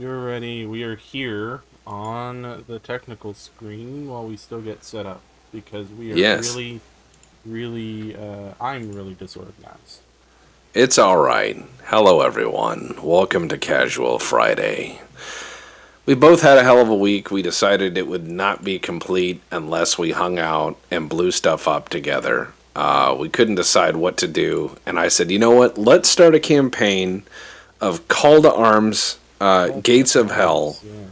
You're ready. We are here on the technical screen while we still get set up because we are Yes, I'm really disorganized. it's all right. Hello, everyone. Welcome to Casual Friday. We both had a hell of a week. We decided it would not be complete unless we hung out and blew stuff up together. We couldn't decide what to do, and I said, you know what? Let's start a campaign of Call to Arms, Call to Gates of Hell arms, yeah.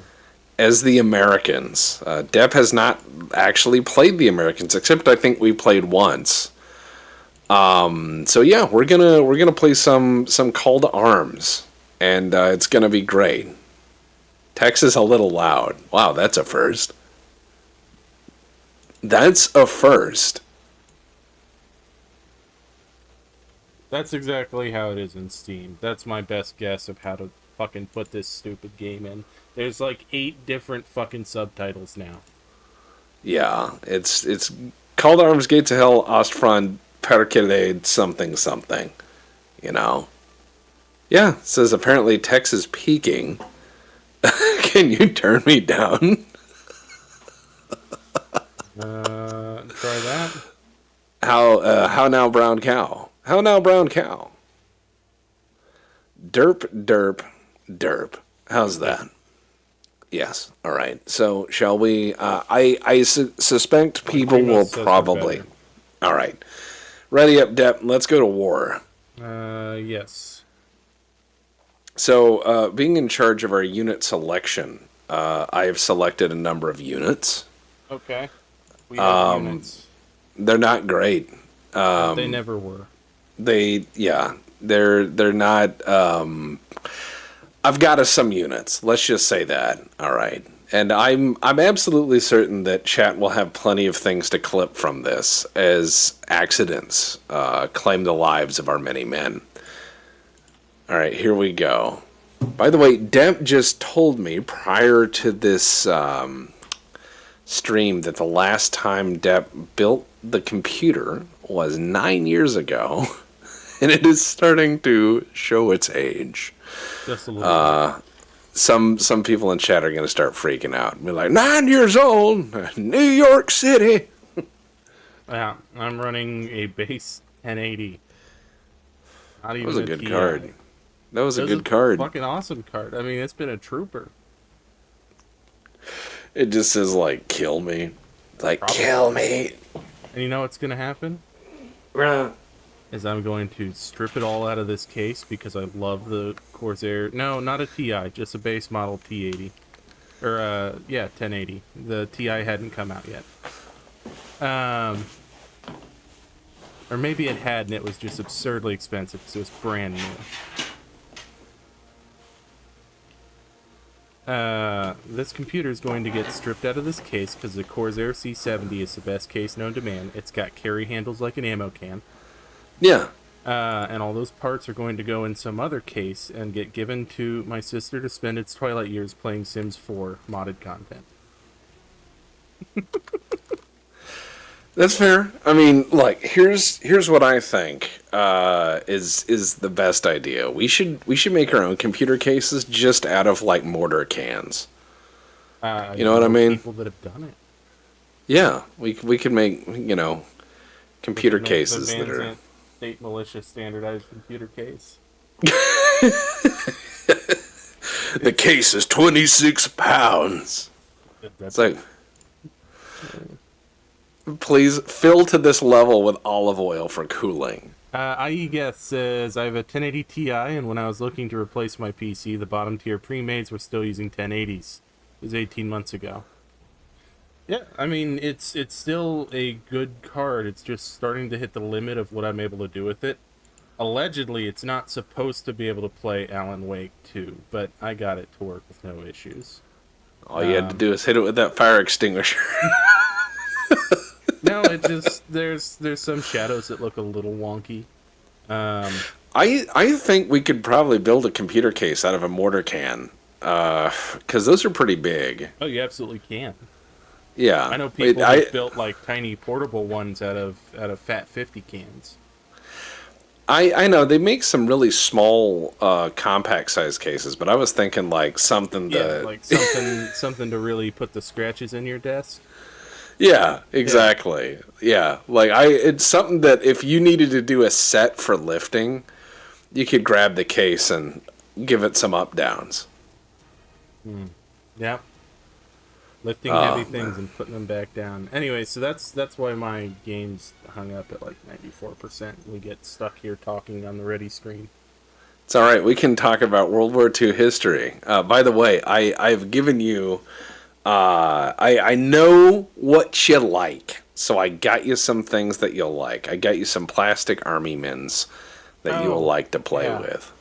as the Americans. Dep has not actually played the Americans, except I think we played once. So yeah, we're gonna play some Call to Arms, and it's gonna be great. Tex is a little loud. Wow, that's a first. That's a first. That's exactly how it is in Steam. That's my best guess of how to fucking put this stupid game in. There's like 8 different fucking subtitles now. Yeah, it's Call to Arms, Gates of Hell, Ostfront, Perkele, something something. You know. Yeah, it says apparently Tex is peaking. Can you turn me down? Try that. How now, brown cow? How now, brown cow? Derp, derp, derp. How's Yeah, that? Yes. All right. So shall we? I suspect people pretty much will says it probably. better. All right. Ready up, Dep. Let's go to war. Yes. So, being in charge of our unit selection, I have selected a number of units. Okay. We have units. They're not great. They never were. Yeah, they're not. I've got us some units. Let's just say that. All right. And I'm absolutely certain that chat will have plenty of things to clip from this as accidents claim the lives of our many men. All right, here we go. By the way, Demp just told me prior to this stream that the last time Dep built the computer was 9 years ago, and it is starting to show its age. Just a little bit. Some people in chat are going to start freaking out and be like, 9 years old, New York City. Yeah, I'm running a base 1080. Not That was even a a good TI. card. That was a This is good a card. fucking awesome card. I mean, it's been a trooper. It just says like, kill me. Like, kill Probably. me. And you know what's going to happen? Bruh. Is I'm going to strip it all out of this case because I love the Corsair. No, not a TI, just a base model T80. Or, yeah, 1080. The TI hadn't come out yet. Um, or maybe it had and it was just absurdly expensive because it was brand new. This computer is going to get stripped out of this case because the Corsair C70 is the best case known to man. It's got carry handles like an ammo can. Yeah. And all those parts are going to go in some other case and get given to my sister to spend its twilight years playing Sims 4 modded content. That's fair. I mean, like here's what I think is the best idea. We should make our own computer cases just out of like mortar cans. I You know what I know mean? people that have done it. Yeah, we could make We computer could make the cases that Van are. Zant State Militia standardized computer case. The case is 26 pounds. It's That's like, please fill to this level with olive oil for cooling. IE Guess says, I have a 1080 Ti, and when I was looking to replace my PC, the bottom tier pre-mades were still using 1080s. It was 18 months ago. Yeah, I mean, it's still a good card. It's just starting to hit the limit of what I'm able to do with it. Allegedly, it's not supposed to be able to play Alan Wake 2, but I got it to work with no issues. All you had to do is hit it with that fire extinguisher. No, it just there's some shadows that look a little wonky. Um, I think we could probably build a computer case out of a mortar can, because those are pretty big. oh, you absolutely can. Yeah, I know Wait, people that built like tiny portable ones out of Fat 50 cans. I know they make some really small, compact size cases, but I was thinking like something Yeah, that. like something to really put the scratches in your desk. Yeah, Yeah. exactly. Yeah, like it's something that if you needed to do a set for lifting, you could grab the case and give it some up downs. Hmm. Yeah. Lifting heavy Oh, things and putting them back down. Anyway, so that's why my game's hung up at like 94%. We get stuck here talking on the ready screen. it's all right. We can talk about World War II history. By the way, I've given you. I know what you like, so I got you some things that you'll like. I got you some plastic army mins that you will Oh, like to play yeah. with.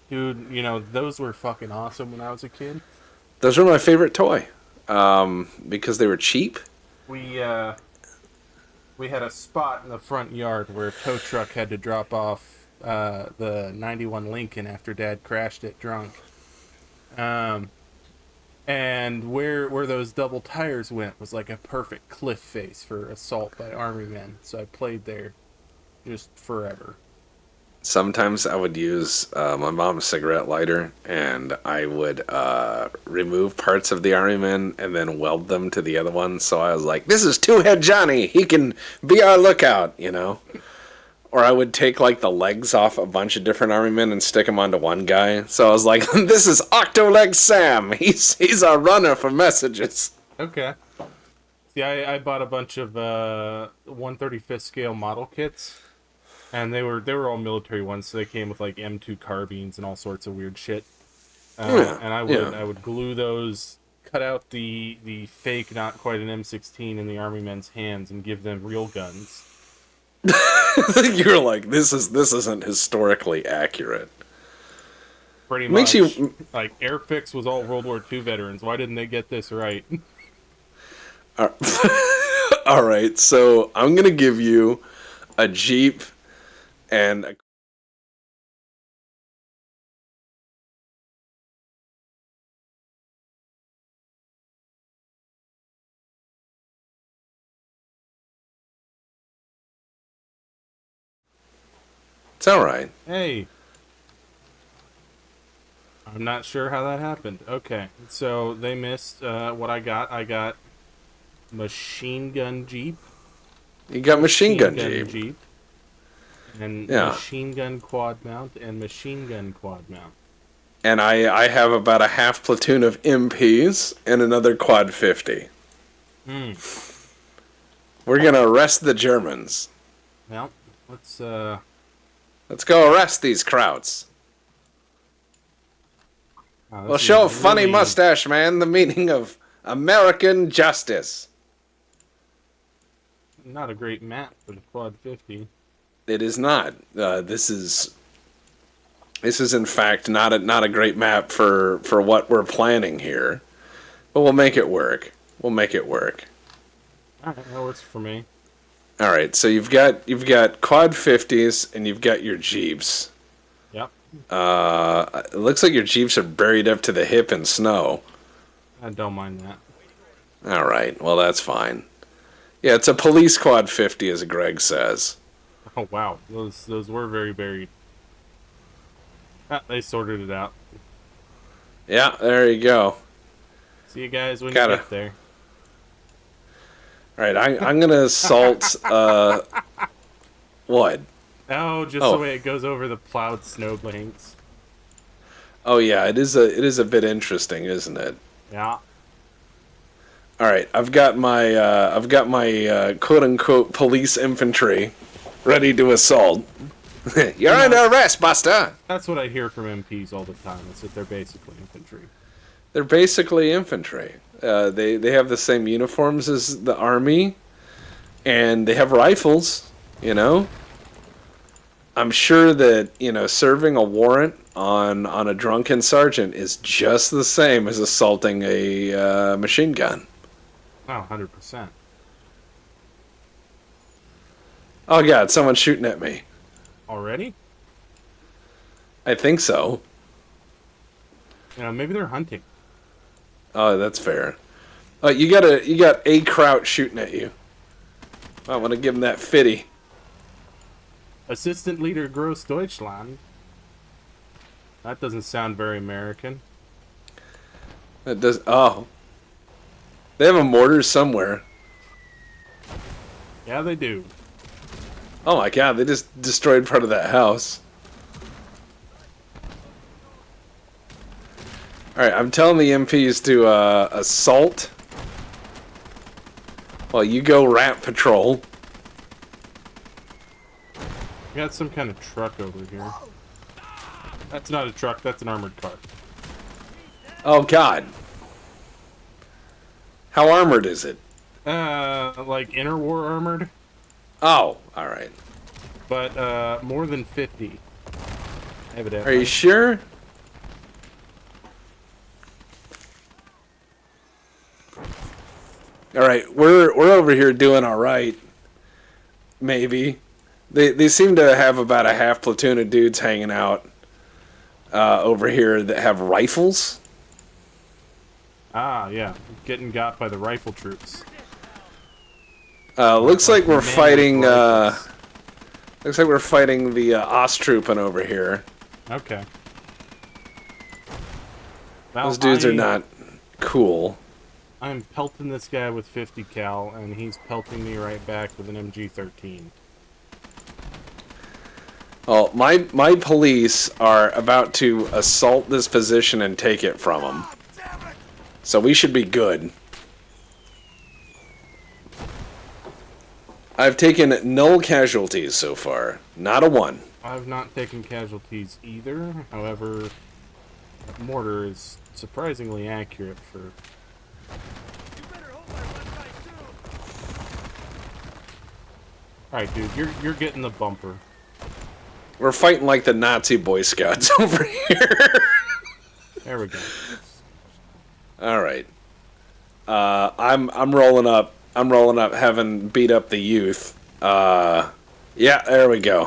Dude, you know, those were fucking awesome when I was a kid. Those were my favorite toy because they were cheap. We uh we had a spot in the front yard where a tow truck had to drop off the 91 Lincoln after Dad crashed it drunk. Um and where those double tires went was like a perfect cliff face for assault by army men. So I played there just forever. Sometimes I would use my mom's cigarette lighter, and I would remove parts of the army men and then weld them to the other one. So I was like, "This is Two Head Johnny. He can be our lookout," you know. Or I would take like the legs off a bunch of different army men and stick them onto one guy. So I was like, "This is Octoleg Sam. He's our runner for messages." Okay. See, I bought a bunch of 135th scale model kits, and they were all military ones, so they came with like M2 carbines and all sorts of weird shit. Yeah, And I would yeah. I would glue those, cut out the fake, not quite an M16 in the army men's hands, and give them real guns. You're like, this isn't historically accurate. Pretty Makes much, you like Airfix was all World War II veterans. Why didn't they get this right? all right. So I'm gonna give you a Jeep and it's all right. Hey, I'm not sure how that happened. Okay, so they missed what I got. I got machine gun Jeep, You got machine machine gun gun Jeep. Jeep, and Yeah. machine gun quad mount, and machine gun quad mount. And I have about a half platoon of MPs and another quad 50. Hmm. We're gonna arrest the Germans. Well, let's Let's go arrest these krauts. wow, We'll this is show funny really mustache man the meaning of American justice. not a great map for the quad 50. It is not. This is in fact not a great map for what we're planning here. But we'll make it work. We'll make it work. All right, that works for me. All right. So you've got quad 50s and you've got your Jeeps. Yep, It looks like your Jeeps are buried up to the hip in snow. I don't mind that. All right. Well, that's fine. Yeah, it's a police quad 50, as Greg says. Oh wow, those were very buried. Ah, they sorted it out. Yeah, there you go. See you guys when you Gotta. get there. All right, I'm gonna assault. What? Oh, just the Oh, way it goes over the plowed snowbanks. oh yeah. It is a bit interesting, isn't it? Yeah. All right, I've got my quote unquote police infantry ready to assault. You're You under know, arrest, Buster. that's what I hear from MPs all the time. Is that they're basically infantry. They're basically infantry. They have the same uniforms as the army, and they have rifles. You know, I'm sure that serving a warrant on a drunken sergeant is just the same as assaulting a machine gun. Oh, 100%. Oh God, someone's shooting at me. Already? I think so. You know, maybe they're hunting. Oh, that's fair. You got a Kraut shooting at you. I want to give him that fitty. Assistant Leader Gross Deutschland. That doesn't sound very American. It does. Oh, they have a mortar somewhere. Yeah, they do. Oh my god, they just destroyed part of that house. Alright, I'm telling the MPs to assault while you go rat patrol. We got some kind of truck over here. That's not a truck, that's an armored car. Oh god. How armored is it? Like inner war armored, Oh, alright. but more than 50. Evidently. Are you sure? Alright, we're over here doing alright. Maybe. They seem to have about a half platoon of dudes hanging out over here that have rifles. Ah, yeah. Getting got by the rifle troops. Looks like we're Men fighting. with rifles. Looks like we're fighting the Ostfront over here. Okay. Well, Those dudes are not cool. I'm pelting this guy with 50 cal, and he's pelting me right back with an MG-13. Well, my police are about to assault this position and take it from them. So we should be good. I've taken null casualties so far. Not a one. I've not taken casualties either. However, mortar is surprisingly accurate for... Alright, dude, you're getting the bumper. We're fighting like the Nazi Boy Scouts over here. There we go. All right. I'm rolling up. I'm rolling up, having beat up the youth. Yeah, there we go.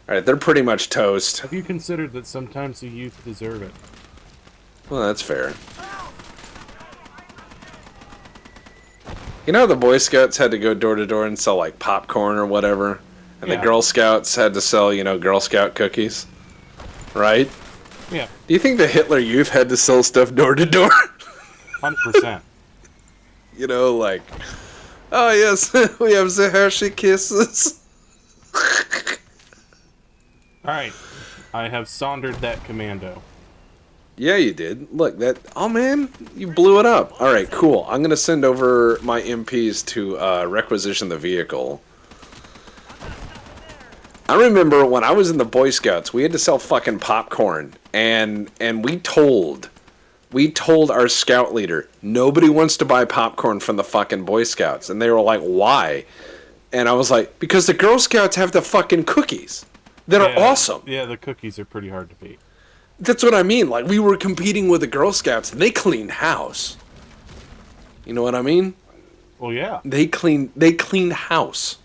All right, they're pretty much toast. Have you considered that sometimes the youth deserve it? Well, that's fair. You know, the Boy Scouts had to go door to door and sell like popcorn or whatever, and Yeah. the Girl Scouts had to sell, you know, Girl Scout cookies, right? Yeah, Do you think the Hitler Youth had to sell stuff door to door? 100%. You know, like, oh yes, we have the Hershey Kisses. Alright, I have sauntered that commando. Yeah, you did. Look, that. Oh man, you blew it up. All right, cool. I'm gonna send over my MPs to requisition the vehicle. I remember when I was in the Boy Scouts, we had to sell fucking popcorn, and we told our scout leader, nobody wants to buy popcorn from the fucking Boy Scouts, and they were like, why? And I was like, because the Girl Scouts have the fucking cookies that are awesome. Yeah, the cookies are pretty hard to beat. That's what I mean. Like, we were competing with the Girl Scouts, and they cleaned house. You know what I mean? Well, yeah. They cleaned house.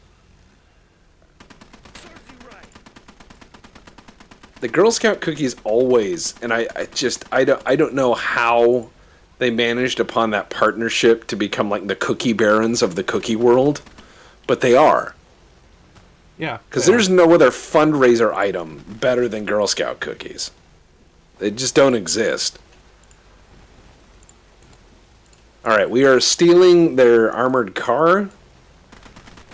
The Girl Scout cookies always, and I don't know how they managed upon that partnership to become like the cookie barons of the cookie world, but they are. Yeah. Because there's no other fundraiser item better than Girl Scout cookies. They just don't exist. Alright, we are stealing their armored car.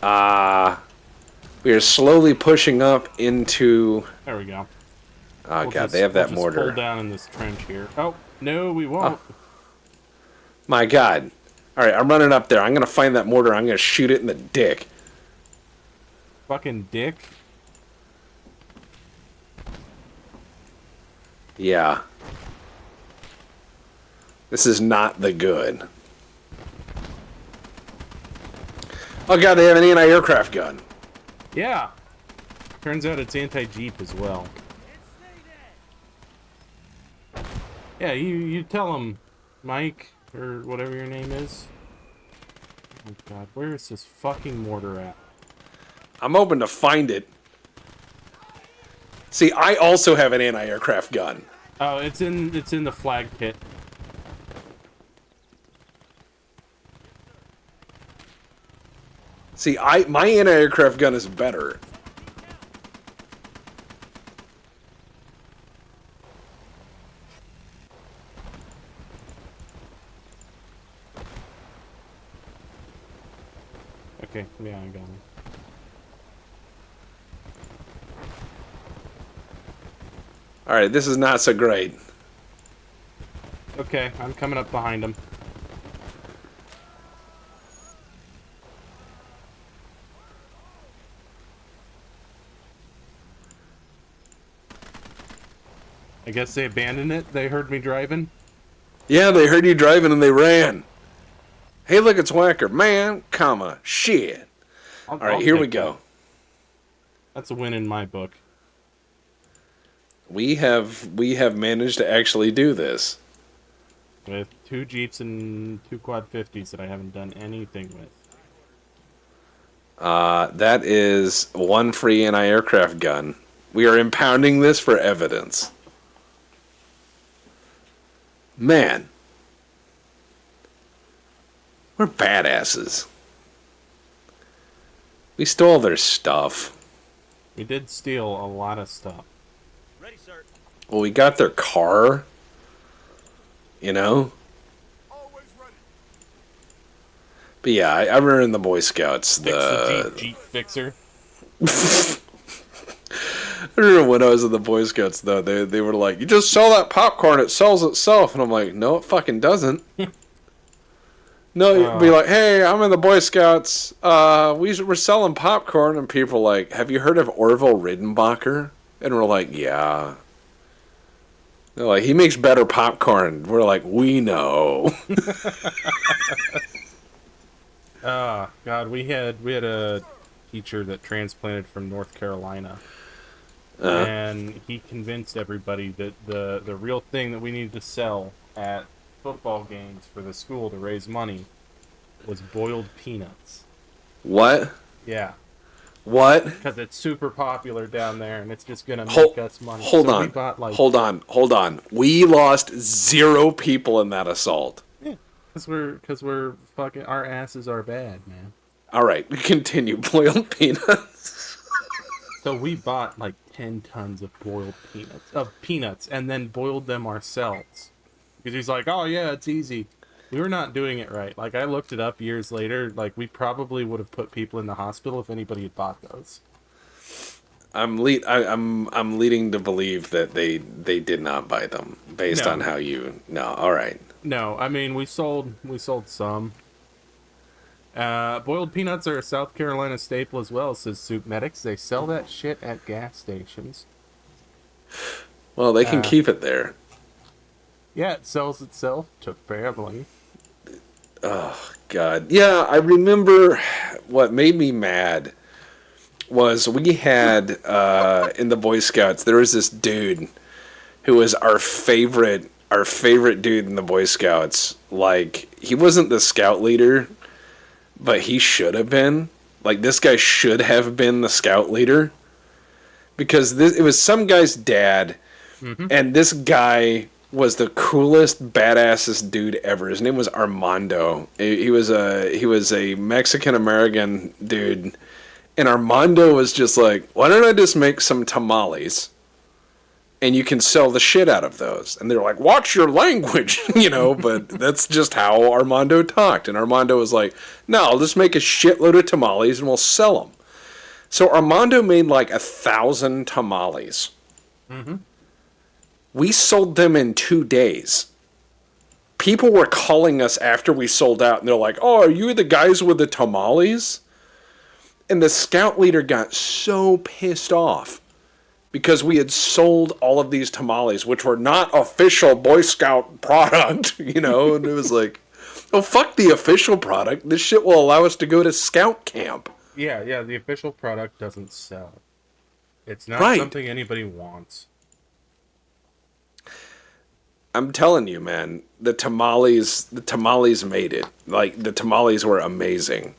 We are slowly pushing up into... There we go. Oh god, they have that we'll mortar. Pull down in this trench here. Oh, no, we won't. Oh. My god. Alright, I'm running up there. I'm gonna find that mortar. I'm gonna shoot it in the dick. Fucking dick. Yeah. This is not the good. Oh god, they have an anti-aircraft gun. Yeah. Turns out it's anti-Jeep as well. Yeah, you tell him, Mike, or whatever your name is. Oh god, where is this fucking mortar at? I'm hoping to find it. See, I also have an anti-aircraft gun. Oh, it's in the flag pit. See, my anti-aircraft gun is better. Okay, yeah, I got him. Alright, this is not so great. Okay, I'm coming up behind him. I guess they abandoned it. They heard me driving. Yeah, they heard you driving and they ran. Hey, look, it's Whacker. Man, comma, shit. Alright, here we go. That's a win in my book. We have managed to actually do this. With 2 Jeeps and 2 Quad 50s that I haven't done anything with. That is 1 free anti-aircraft gun. We are impounding this for evidence. Man. We're badasses. We stole their stuff. We did steal a lot of stuff. Ready, sir. Well, we got their car. You know? Always ready. But yeah, I remember in the Boy Scouts, Fix the Jeep fixer. I remember when I was in the Boy Scouts, though, they were like, you just sell that popcorn, it sells itself. And I'm like, no, it fucking doesn't. No, you'd be like, hey, I'm in the Boy Scouts. We're selling popcorn. And people are like, have you heard of Orville Redenbacher? And we're like, yeah. They're like, he makes better popcorn. We're like, we know. God, we had a teacher that transplanted from North Carolina. And he convinced everybody that the real thing that we needed to sell at football games for the school to raise money was boiled peanuts. What? Yeah. What? Because it's super popular down there and it's just gonna make us money. Hold so on. We bought, like, hold on. We lost 0 people in that assault. Yeah. Because we're fucking, our asses are bad, man. Alright, continue. Boiled peanuts. So we bought like 10 tons of boiled peanuts, and then boiled them ourselves. Because he's like, oh yeah, it's easy. We were not doing it right. Like, I looked it up years later. Like, we probably would have put people in the hospital if anybody had bought those. I'm leading to believe that they did not buy them based on how you. No, all right. No, I mean, we sold some. Boiled peanuts are a South Carolina staple as well, says Soup Medics. They sell that shit at gas stations. Well, they can keep it there. Yeah, it sells itself to family. Oh, God. Yeah, I remember what made me mad was we had, in the Boy Scouts, there was this dude who was our favorite dude in the Boy Scouts. Like, he wasn't the scout leader, but he should have been. Like, this guy should have been the scout leader. Because it was some guy's dad, and this guy was the coolest, badassest dude ever. His name was Armando. He was a Mexican-American dude. And Armando was just like, why don't I just make some tamales? And you can sell the shit out of those. And they're like, watch your language, but that's just how Armando talked. And Armando was like, no, I'll just make a shitload of tamales and we'll sell them. So Armando made like 1,000 tamales. We sold them in 2 days. People were calling us after we sold out, and they're like, oh, are you the guys with the tamales? And the scout leader got so pissed off because we had sold all of these tamales, which were not official Boy Scout product, and it was like, oh, fuck the official product. This shit will allow us to go to scout camp. Yeah, the official product doesn't sell. It's not something anybody wants. I'm telling you, man, the tamales made it. Like, the tamales were amazing.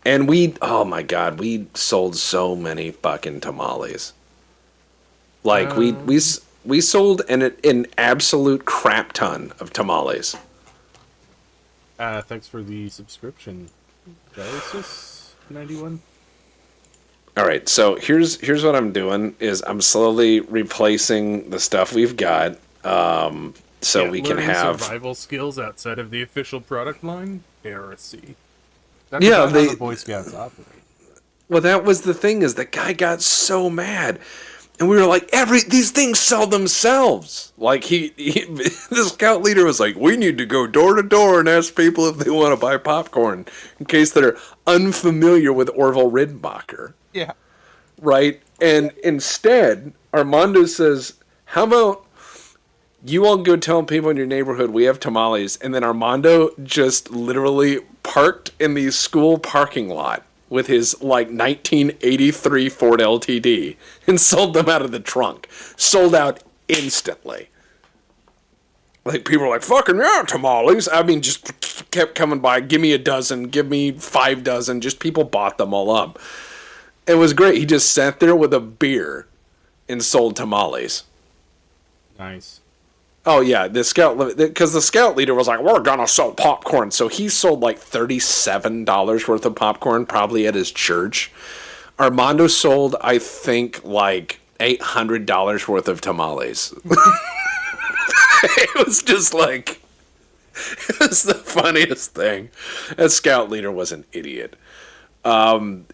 And oh my God, we sold so many fucking tamales. Like, we sold an absolute crap ton of tamales. Thanks for the subscription, Genesis. 91. All right, so here's what I'm doing is I'm slowly replacing the stuff we've got, so Yeah, we can learning have. survival skills outside of the official product line. Heresy. That's Yeah, about how the they. Boy Scouts operate. Well, that was the thing is the guy got so mad, and we were like, these things sell themselves. Like the scout leader was like, we need to go door to door and ask people if they want to buy popcorn in case they're unfamiliar with Orville Redenbacher. Yeah. Right? And instead, Armando says, how about you all go tell people in your neighborhood we have tamales, and then Armando just literally parked in the school parking lot with his like 1983 Ford LTD and sold them out of the trunk. Sold out instantly. Like people were like, fucking yeah, tamales. I mean, just kept coming by. Give me a dozen. Give me 5 dozen. Just people bought them all up. It was great. He just sat there with a beer and sold tamales. Nice. Oh yeah, because the scout leader was like, "We're gonna sell popcorn," so he sold like $37 worth of popcorn, probably at his church. Armando sold, I think, like $800 worth of tamales. It was just like, it was the funniest thing. That scout leader was an idiot.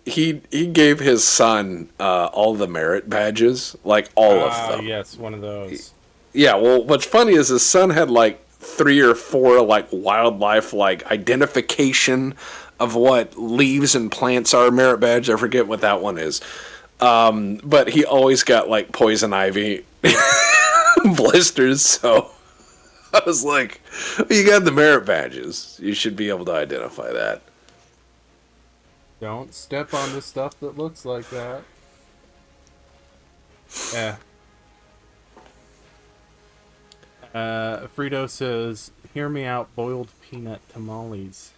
He gave his son all the merit badges, like all of them. Yes, one of those. Yeah, well, what's funny is his son had like 3 or 4 like wildlife like identification of what leaves and plants are merit badge. I forget what that one is. But he always got like poison ivy blisters. So I was like, well, you got the merit badges. You should be able to identify that. Don't step on the stuff that looks like that. Yeah. Frito says, "Hear me out, boiled peanut tamales."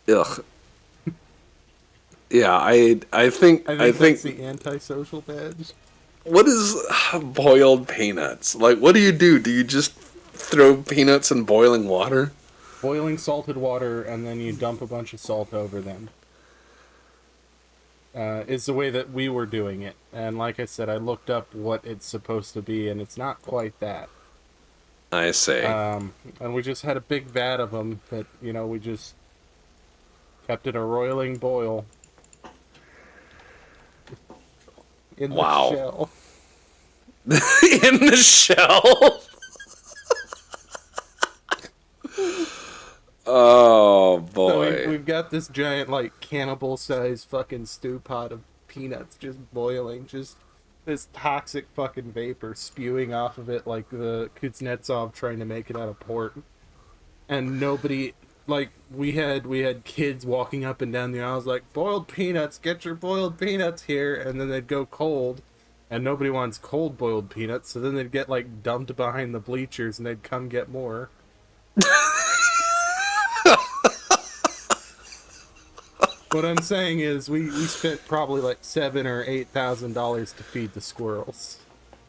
Ugh. Yeah, I think That's the antisocial badge. what is boiled peanuts? Like, what do? Do you just throw peanuts in boiling water? Boiling salted water, and then you dump a bunch of salt over them. Is the way that we were doing it. And like I said, I looked up what it's supposed to be, and it's not quite that. I see. And we just had a big vat of them that, we just kept it a roiling boil. In the Wow. shell. In the shell? Oh, boy. So we've got this giant, like, cannibal-sized fucking stew pot of peanuts just boiling, just this toxic fucking vapor spewing off of it like the Kuznetsov trying to make it out of port. And nobody, like, we had kids walking up and down the aisles like, boiled peanuts, get your boiled peanuts here, and then they'd go cold, and nobody wants cold boiled peanuts, so then they'd get, like, dumped behind the bleachers and they'd come get more. What I'm saying is, we spent probably like $7,000 or $8,000 to feed the squirrels.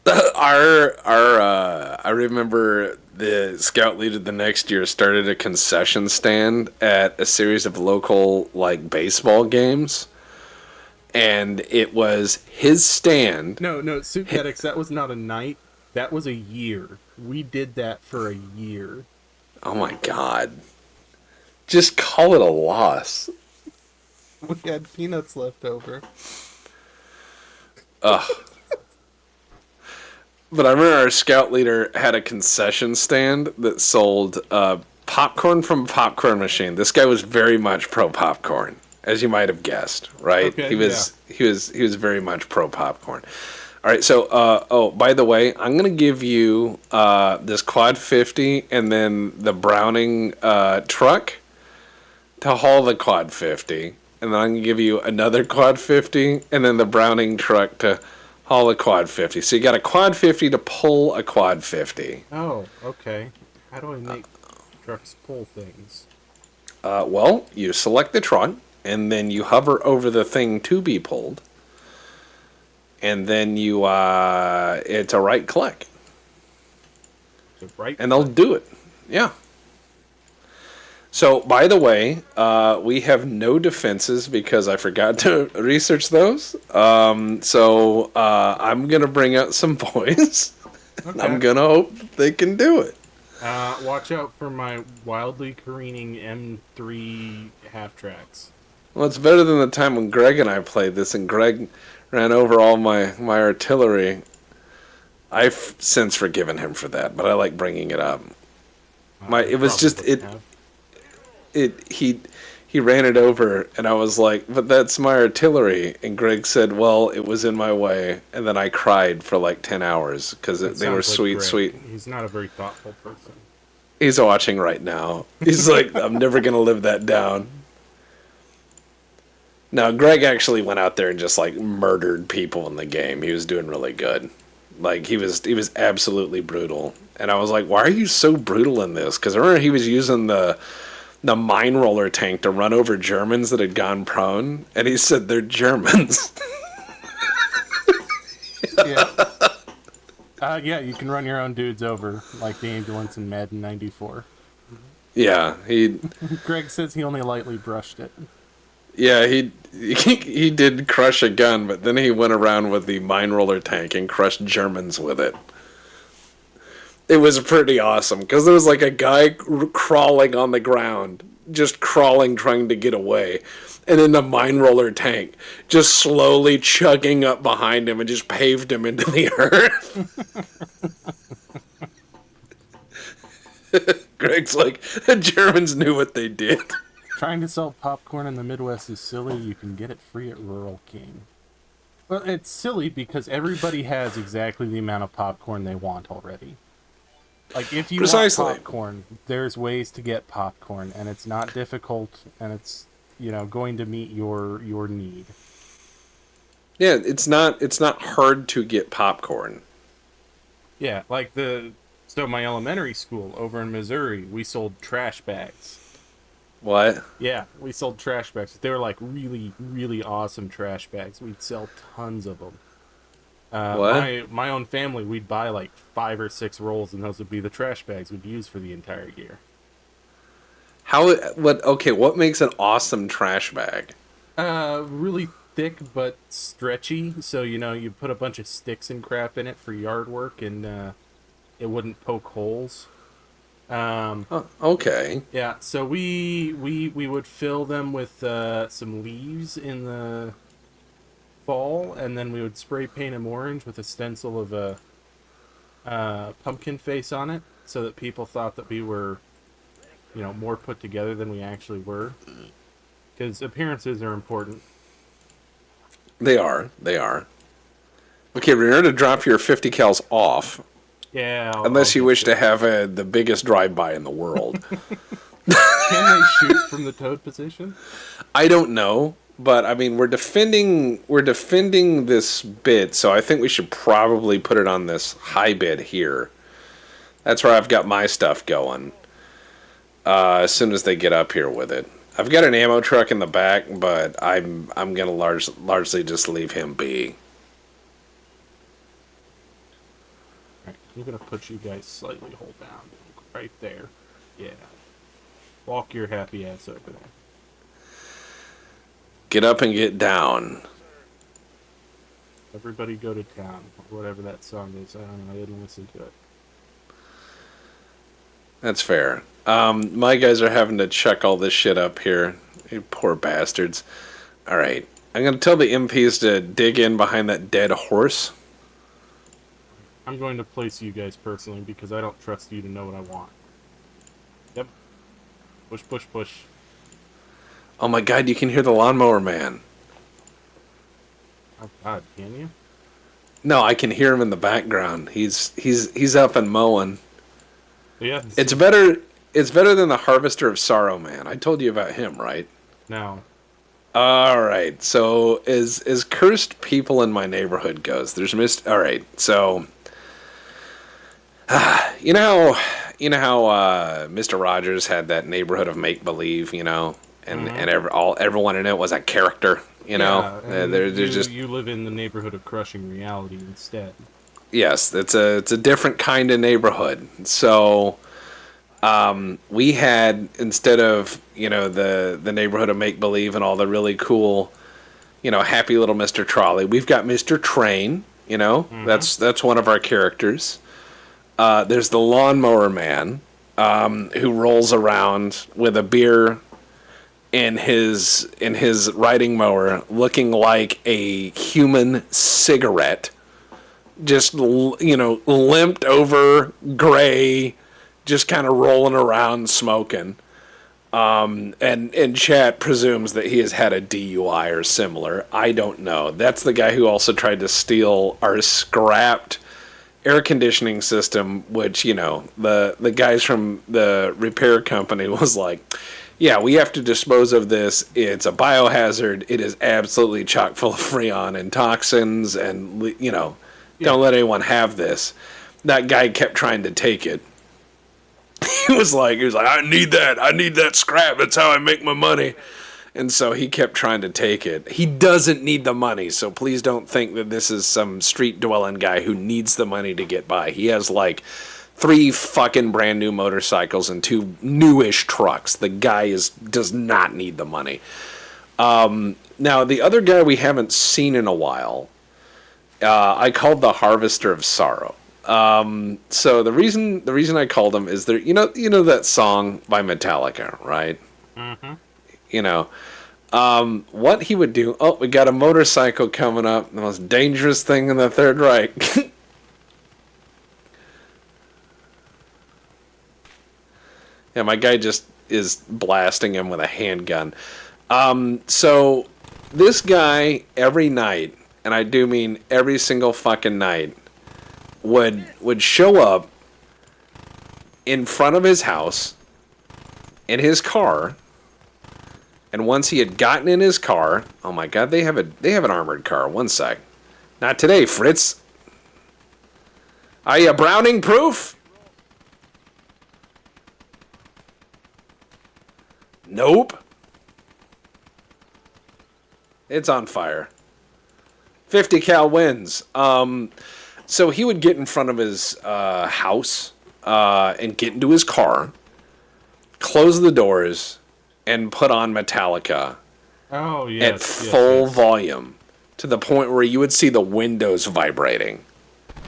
I remember the scout leader the next year started a concession stand at a series of local like baseball games, and it was his stand. No, Suitcatics, that was not a night. That was a year. We did that for a year. Oh my god! Just call it a loss. We had peanuts left over. Ugh. But I remember our scout leader had a concession stand that sold popcorn from a popcorn machine. This guy was very much pro popcorn, as you might have guessed, right? Okay, he was very much pro popcorn. All right, so oh, by the way, I'm gonna give you this quad 50 and then the Browning truck to haul the quad 50. And then I'm going to give you another quad 50, and then the Browning truck to haul a quad 50. So you got a quad 50 to pull a quad 50. Oh, okay. How do I make trucks pull things? Well, you select the truck, and then you hover over the thing to be pulled, and then you, it's a right click. So right, And they'll do it. Yeah. So, by the way, we have no defenses because I forgot to research those. I'm gonna bring out some boys. I'm Okay. gonna hope they can do it. Watch out for my wildly careening M3 half tracks. Well, it's better than the time when Greg and I played this, and Greg ran over all my artillery. I've since forgiven him for that, but I like bringing it up. I It was probably just wouldn't have. he ran it over, and I was like, but that's my artillery. And Greg said, well, it was in my way. And then I cried for like 10 hours because That they were sounds like sweet, Greg. sweet. He's not a very thoughtful person. He's watching right now. He's like, I'm never going to live that down. Now, Greg actually went out there and just like murdered people in the game. He was doing really good. Like he was absolutely brutal. And I was like, why are you so brutal in this? Because I remember he was using the mine roller tank to run over Germans that had gone prone, and he said they're Germans. Yeah. Yeah, you can run your own dudes over like the ambulance in Madden 94. Yeah, Greg says he only lightly brushed it. he did crush a gun, but then he went around with the mine roller tank and crushed Germans with it. It was pretty awesome because there was like a guy crawling on the ground, just crawling, trying to get away, and then the mine roller tank just slowly chugging up behind him and just paved him into the earth. Greg's like, the Germans knew what they did. Trying to sell popcorn in the Midwest is silly. You can get it free at Rural King. Well, it's silly because everybody has exactly the amount of popcorn they want already. Like, if you Precisely. want popcorn, there's ways to get popcorn, and it's not difficult, and it's, going to meet your need. Yeah, it's not hard to get popcorn. Yeah, so my elementary school over in Missouri, we sold trash bags. What? Yeah, we sold trash bags. They were like really, really awesome trash bags. We'd sell tons of them. What? My own family, we'd buy like 5 or 6 rolls, and those would be the trash bags we'd use for the entire year. What makes an awesome trash bag? Really thick but stretchy, so you put a bunch of sticks and crap in it for yard work, and it wouldn't poke holes. Okay. Yeah, so we would fill them with some leaves in the fall, and then we would spray paint them orange with a stencil of a pumpkin face on it, so that people thought that we were, more put together than we actually were. Because appearances are important. They are. Okay, remember to drop your 50 cals off, Yeah. unless you wish to have the biggest drive-by in the world. Can they shoot from the toad position? I don't know, but I mean, we're defending this bit, so I think we should probably put it on this high bit here. That's where I've got my stuff going. As soon as they get up here with it, I've got an ammo truck in the back, but I'm gonna largely just leave him be. Alright, I'm gonna put you guys slightly hold down. Right there. Yeah. Walk your happy ass over there. Get up and get down. Everybody go to town. Or whatever that song is. I don't know. I didn't listen to it. That's fair. My guys are having to check all this shit up here. You poor bastards. Alright. I'm going to tell the MPs to dig in behind that dead horse. I'm going to place you guys personally because I don't trust you to know what I want. Yep. Push, push, push. Oh my god, you can hear the lawnmower man. Oh god, can you? No, I can hear him in the background. He's up and mowing. Yeah. It's better than the Harvester of Sorrow man. I told you about him, right? No. Alright, so as cursed people in my neighborhood goes, there's alright, so you know how Mr. Rogers had that neighborhood of make believe, and everyone in it was a character, Yeah, they're just you live in the neighborhood of crushing reality instead. yes, it's a different kind of neighborhood. So We had, instead of, the neighborhood of make believe and all the really cool, happy little Mr. Trolley, we've got Mr. Train. That's one of our characters. There's the lawnmower man, who rolls around with a beer in his riding mower, looking like a human cigarette, just limped over, gray, just kind of rolling around smoking. And chat presumes that he has had a DUI or similar. I don't know. That's the guy who also tried to steal our scrapped air conditioning system, which, the guys from the repair company was like, yeah, we have to dispose of this. It's a biohazard. It is absolutely chock full of freon and toxins, and, don't let anyone have this. That guy kept trying to take it. He was like, I need that scrap. That's how I make my money. And so he kept trying to take it. He doesn't need the money, so please don't think that this is some street-dwelling guy who needs the money to get by. He has, 3 fucking brand new motorcycles and 2 newish trucks. The guy does not need the money. Now, the other guy we haven't seen in a while, I called the Harvester of Sorrow. So the reason I called him is there, that song by Metallica, right? Mm-hmm. What he would do. Oh, we got a motorcycle coming up. The most dangerous thing in the Third Reich. Yeah, my guy just is blasting him with a handgun. So this guy every night, and I do mean every single fucking night, would show up in front of his house in his car, and once he had gotten in his car, oh my god, they have an armored car. One sec. Not today, Fritz. Are you Browning proof? Nope. It's on fire. 50 cal wins. So he would get in front of his house and get into his car, close the doors, and put on Metallica at full volume, to the point where you would see the windows vibrating.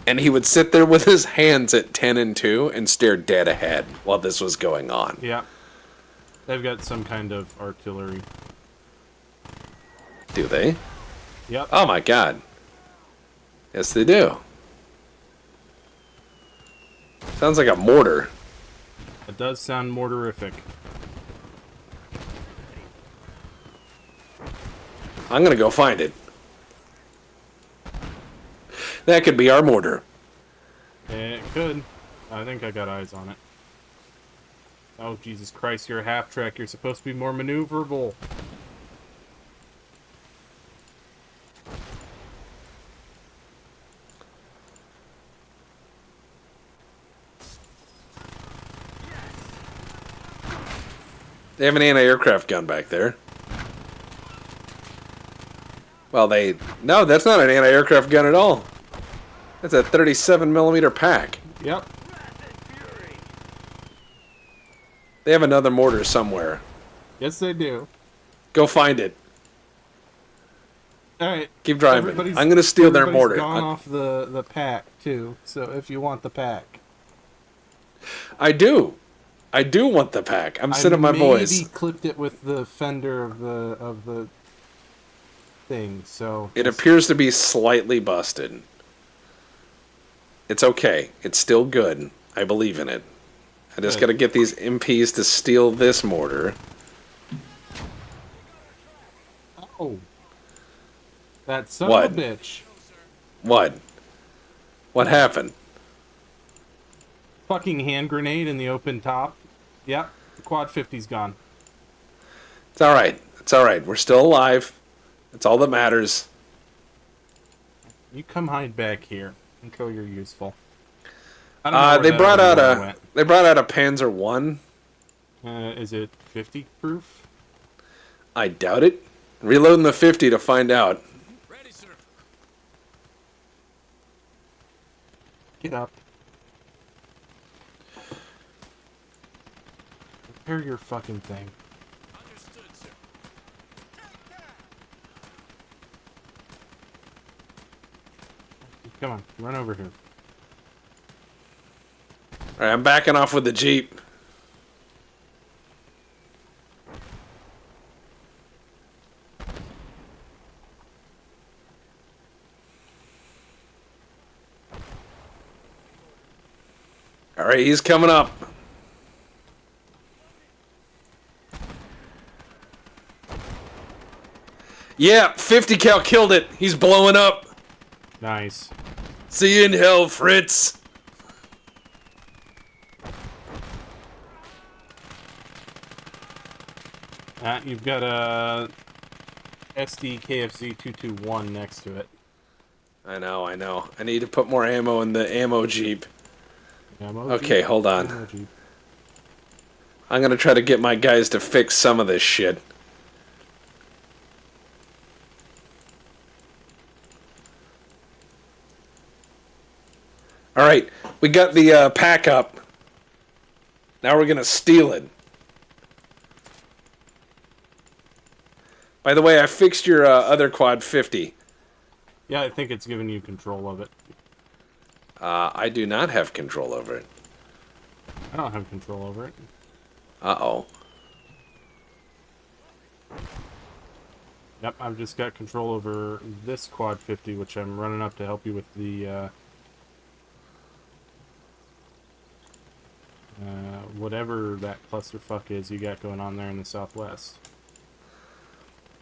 And he would sit there with his hands at 10 and 2 and stare dead ahead while this was going on. Yeah. They've got some kind of artillery. Do they? Yep. Oh my god. Yes, they do. Sounds like a mortar. It does sound mortarific. I'm gonna go find it. That could be our mortar. It could. I think I got eyes on it. Oh, Jesus Christ, you're a half-track. You're supposed to be more maneuverable. They have an anti-aircraft gun back there. Well, no, that's not an anti-aircraft gun at all. That's a 37mm pack. Yep. They have another mortar somewhere. Yes, they do. Go find it. All right. Keep driving. I'm going to steal their mortar. Gone off the pack too. So if you want the pack, I do want the pack. I'm sending my boys. I maybe clipped it with the fender of the thing. So it appears to be slightly busted. It's okay. It's still good. I believe in it. I just got to get these MPs to steal this mortar. Oh. That son of a bitch. What? What happened? Fucking hand grenade in the open top. Yep. The quad 50's gone. It's alright. It's alright. We're still alive. That's all that matters. You come hide back here until you're useful. They brought out a Panzer 1. Is it 50 proof? I doubt it. Reloading the 50 to find out. Ready, sir. Get up. Hear your fucking thing. Understood, sir. Come on, run over here. Alright, I'm backing off with the Jeep. Alright, he's coming up. Yeah, 50 cal killed it. He's blowing up. Nice. See you in hell, Fritz. You've got a SD KFZ 221 next to it. I know, I know. I need to put more ammo in the ammo Jeep. Ammo Okay, Jeep, hold on. ammo Jeep. I'm gonna try to get my guys to fix some of this shit. Alright, we got the pack up. Now we're gonna steal it. By the way, I fixed your other quad 50. Yeah, I think it's giving you control of it. I do not have control over it. I don't have control over it. Uh-oh. Yep, I've just got control over this quad 50, which I'm running up to help you with the whatever that clusterfuck is you got going on there in the southwest.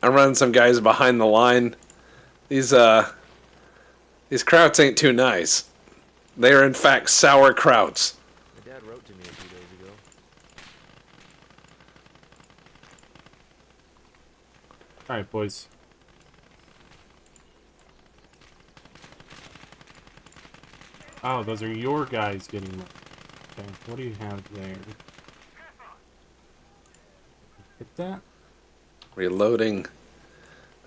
I'm running some guys behind the line. These krauts ain't too nice. They are in fact sauerkrauts. My dad wrote to me a few days ago. Alright, boys. Oh, those are your guys getting... Okay, what do you have there? Hit that? Reloading.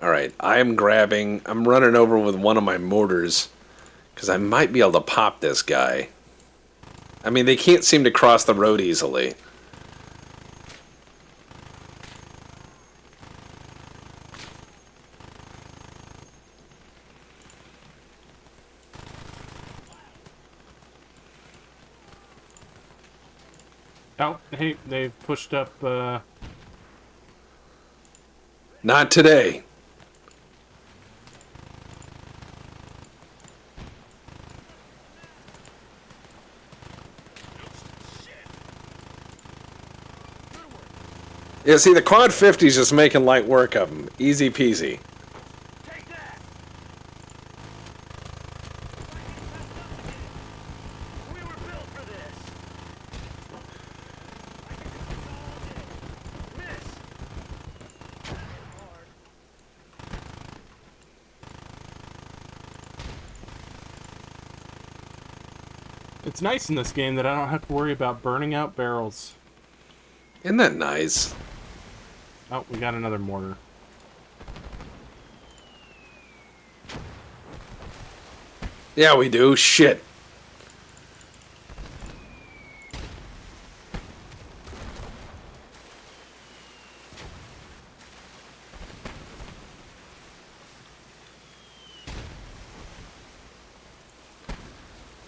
Alright, I'm running over with one of my mortars. Because I might be able to pop this guy. I mean, they can't seem to cross the road easily. Oh, hey, they've pushed up, Not today. Yeah, see, the quad 50's just making light work of them. Easy peasy. Take that! We were built for this! Miss! Hard. It's nice in this game that I don't have to worry about burning out barrels. Isn't that nice? Oh, we got another mortar. Yeah, we do. Shit.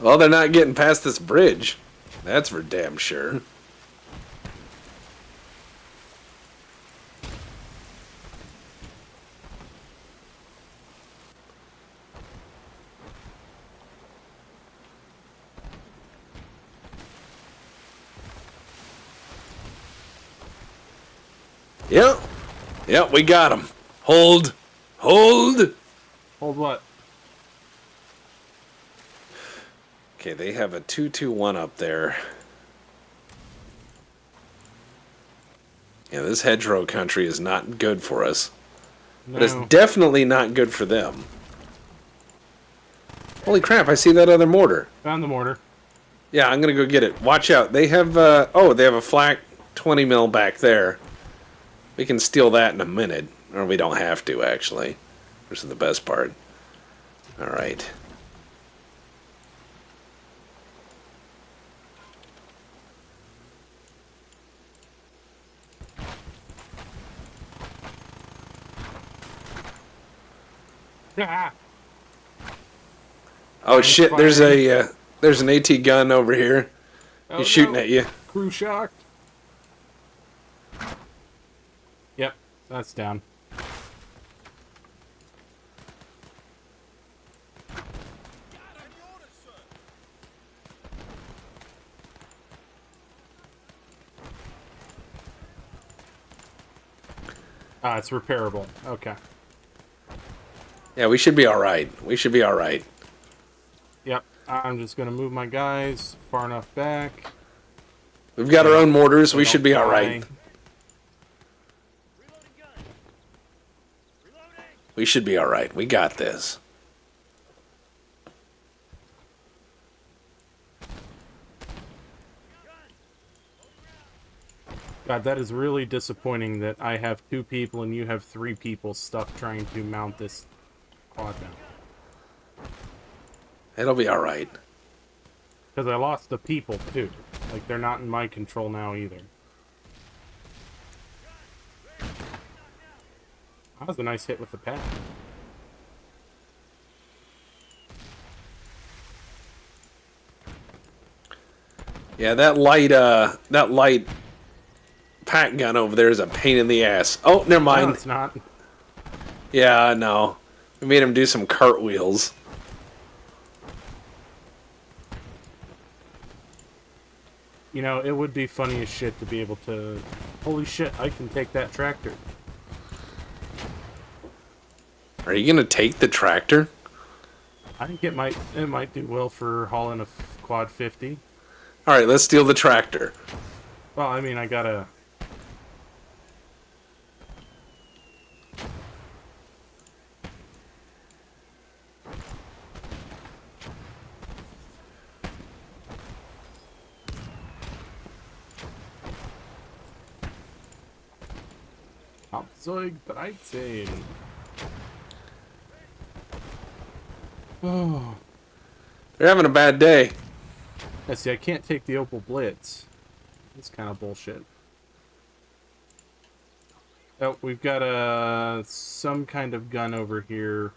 Well, they're not getting past this bridge. That's for damn sure. Yep. Yep, we got him. Hold. Hold. Hold what? Okay, they have a 221 up there. Yeah, this hedgerow country is not good for us. But it's No. definitely not good for them. Holy crap, I see that other mortar. Found the mortar. Yeah, I'm gonna go get it. Watch out. They have, oh, they have a flak 20 mil back there. We can steal that in a minute. Or we don't have to, actually. Which is the best part. Alright. Oh Nice shit! There's an AT gun over here. Oh, He's shooting no. at you. Crew shocked. Yep, that's down. Ah, it's repairable. Okay. Yeah, we should be all right. We should be all right. Yep, I'm just gonna move my guys far enough back. We've got our own mortars. They We don't should be all die. right. Reloading gun. Reloading. We should be all right. We got this. God, that is really disappointing that I have 2 people and you have 3 people stuck trying to mount this quad mount. It'll be all right. Because I lost the people, too. Like, they're not in my control now, either. That was a nice hit with the pad. Yeah, that light pack gun over there is a pain in the ass. Oh, never No, mind. it's not. Yeah, no. We made him do some cartwheels. You know, it would be funny as shit to be able to... Holy shit, I can take that tractor. Are you gonna take the tractor? I think it might do well for hauling a quad 50. All right, let's steal the tractor. Well, I mean, I gotta... Abzeug 13. Oh. They're having a bad day. Yeah, see, I can't take the Opal Blitz. It's kind of bullshit. Oh, we've got some kind of gun over here,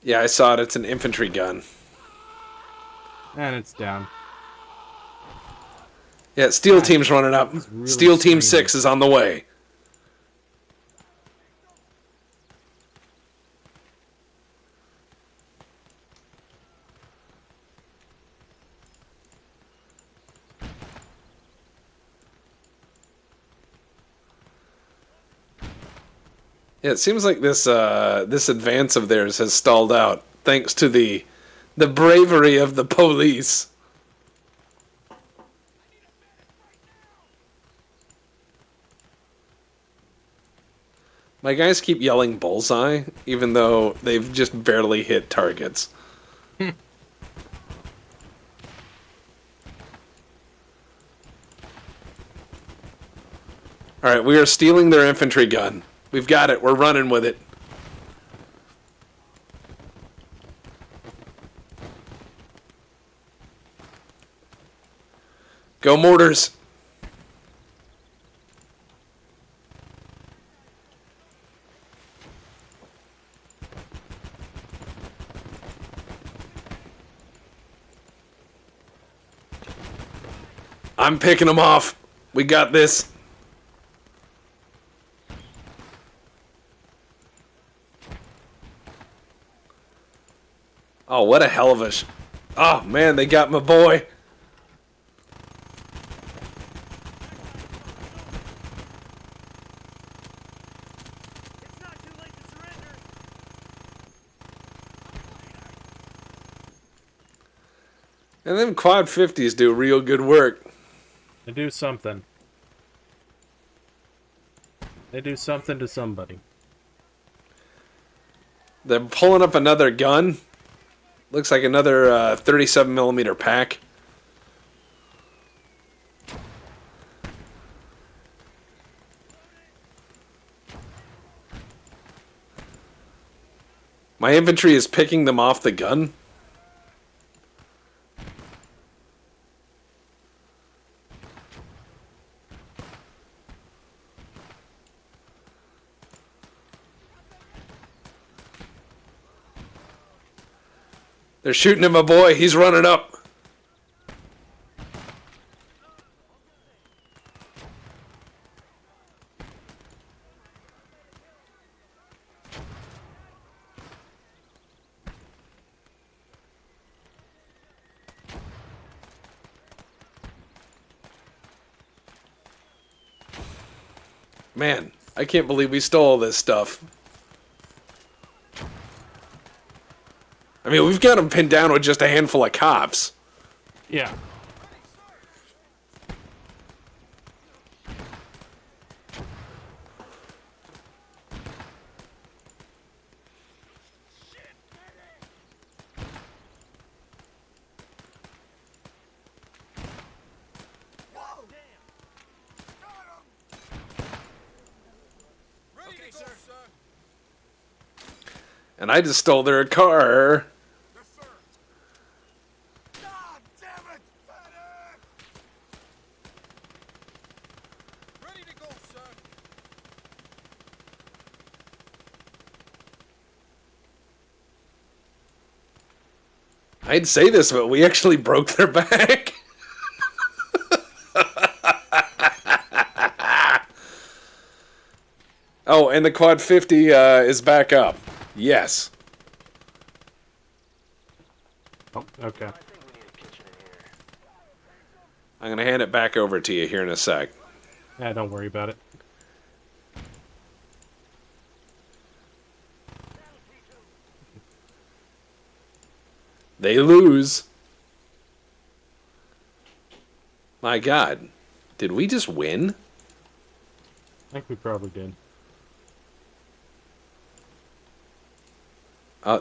Yeah, I saw it. It's an infantry gun. and it's down. Yeah, Steel Team's running up. He's really Steel Team screaming. 6 is on the way. Yeah, it seems like this advance of theirs has stalled out thanks to the bravery of the police. My guys keep yelling bullseye, even though they've just barely hit targets. Alright, we are stealing their infantry gun. We've got it. We're running with it. Go mortars. I'm picking them off. We got this. Oh, what a hell of a... Oh, man, they got my boy. It's not too late to surrender. And them quad 50s do real good work. They do something. They do something to somebody. They're pulling up another gun. Looks like another 37 millimeter pack. My infantry is picking them off the gun. They're shooting at my boy. He's running up. Man, I can't believe we stole all this stuff. I mean, we've got him pinned down with just a handful of cops. Yeah. Okay, sir. And I just stole their car. Yes, sir. God damn it! Ready to go, sir. I'd say this, but we actually broke their back. Oh, and the quad 50 is back up. Yes. Oh, okay. I'm going to hand it back over to you here in a sec. Yeah, don't worry about it. They lose. My God. Did we just win? I think we probably did.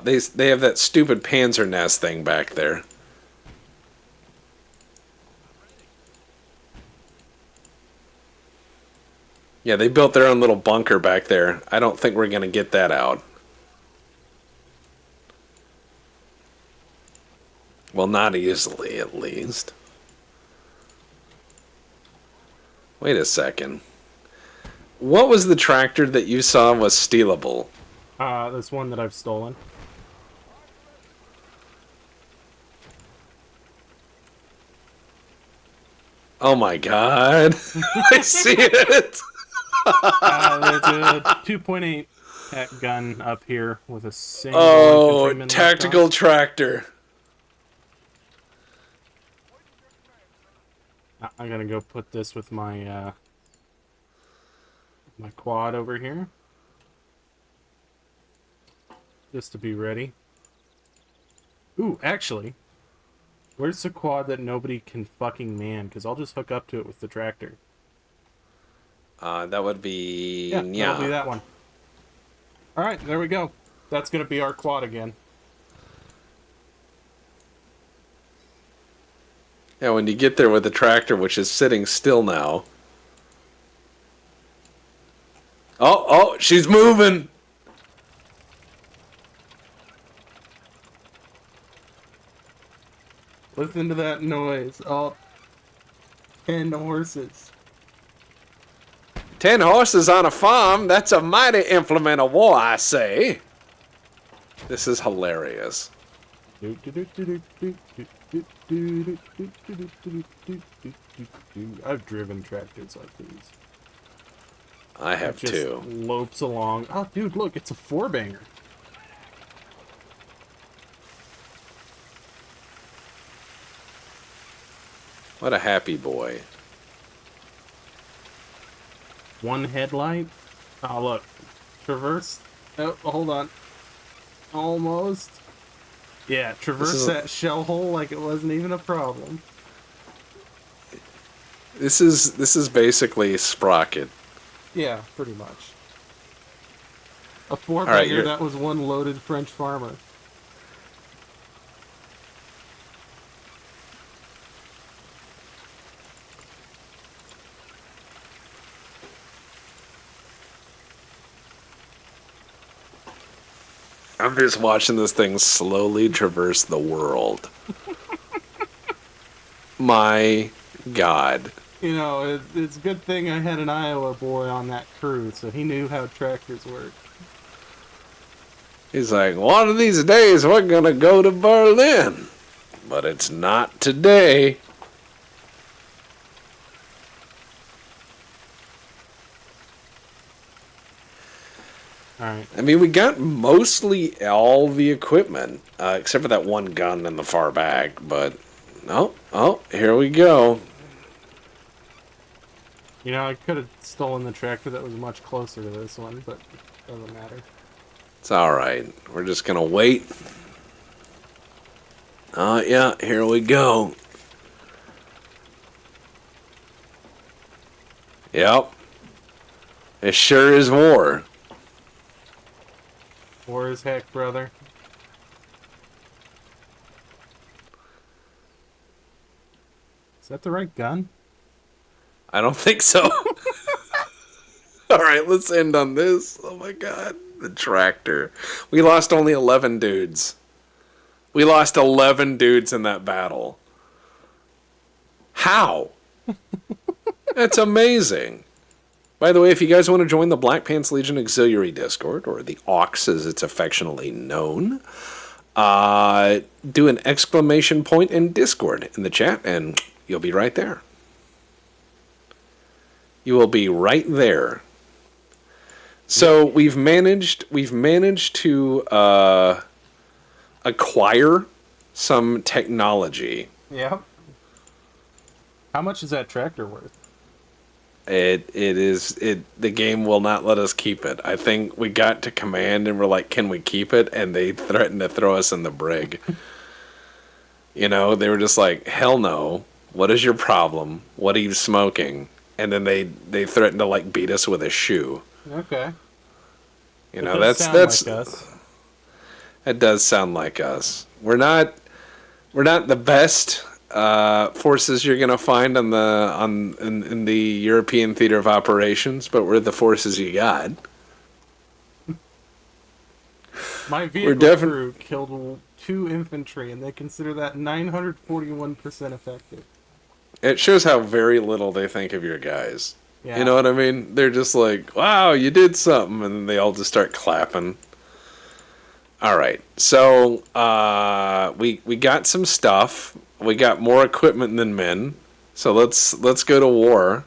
They have that stupid Panzer nest thing back there. Yeah, they built their own little bunker back there. I don't think we're going to get that out. Well, not easily, at least. Wait a second. What was the tractor that you saw was stealable? This one that I've stolen. Oh my God. I see it. There's a 2.8 at gun up here with a single Oh, infantryman tactical left tractor. on. I'm gonna go put this with my my quad over here, just to be ready. Ooh, actually, where's the quad that nobody can fucking man? Because I'll just hook up to it with the tractor. That would be... Yeah, that'll be that one. Alright, there we go. That's gonna be our quad again. Yeah, when you get there with the tractor, which is sitting still now. Oh, she's moving! Listen to that noise. Oh, 10 horses. 10 horses on a farm, that's a mighty implement of war, I say. This is hilarious. I've driven tractors like these. I have It just too. lopes along. Oh, dude, look, it's a four-banger. What a happy boy. One headlight. Oh, look. Traverse. Oh, hold on. Almost. Yeah, traverse that shell hole like it wasn't even a problem. This is basically Sprocket. Yeah, pretty much. A four-banger, that was one loaded French farmer. I'm just watching this thing slowly traverse the world. My God. You know, it's a good thing I had an Iowa boy on that crew, so he knew how tractors work. He's like, one of these days we're gonna go to Berlin. But it's not today. Alright. I mean, we got mostly all the equipment, except for that one gun in the far back, but... Oh, here we go. You know, I could have stolen the tractor that was much closer to this one, but it doesn't matter. It's alright. We're just gonna wait. Oh, yeah, here we go. Yep. It sure is war. War is heck, brother. Is that the right gun? I don't think so. Alright, let's end on this. Oh my god. The tractor. We lost only 11 dudes. We lost 11 dudes in that battle. How? That's amazing. By the way, if you guys want to join the Black Pants Legion Auxiliary Discord, or the AUX as it's affectionately known, do an exclamation point in Discord in the chat, and you'll be right there. You will be right there. So we've managed to acquire some technology. Yep. How much is that tractor worth? The game will not let us keep it. I think we got to command and we're like, can we keep it? And they threatened to throw us in the brig. You know, they were just like, hell no. What is your problem? What are you smoking? And then they threatened to like beat us with a shoe. Okay. You It know, does sound that's like us. It does sound like us. We're not the best forces you're gonna find in the European theater of operations, but we're the forces you got. My vehicle crew killed 2 infantry, and they consider that 941% effective. It shows how very little they think of your guys. Yeah. You know what I mean? They're just like, wow, you did something, and then they all just start clapping. All right, so we got some stuff. We got more equipment than men. So let's go to war.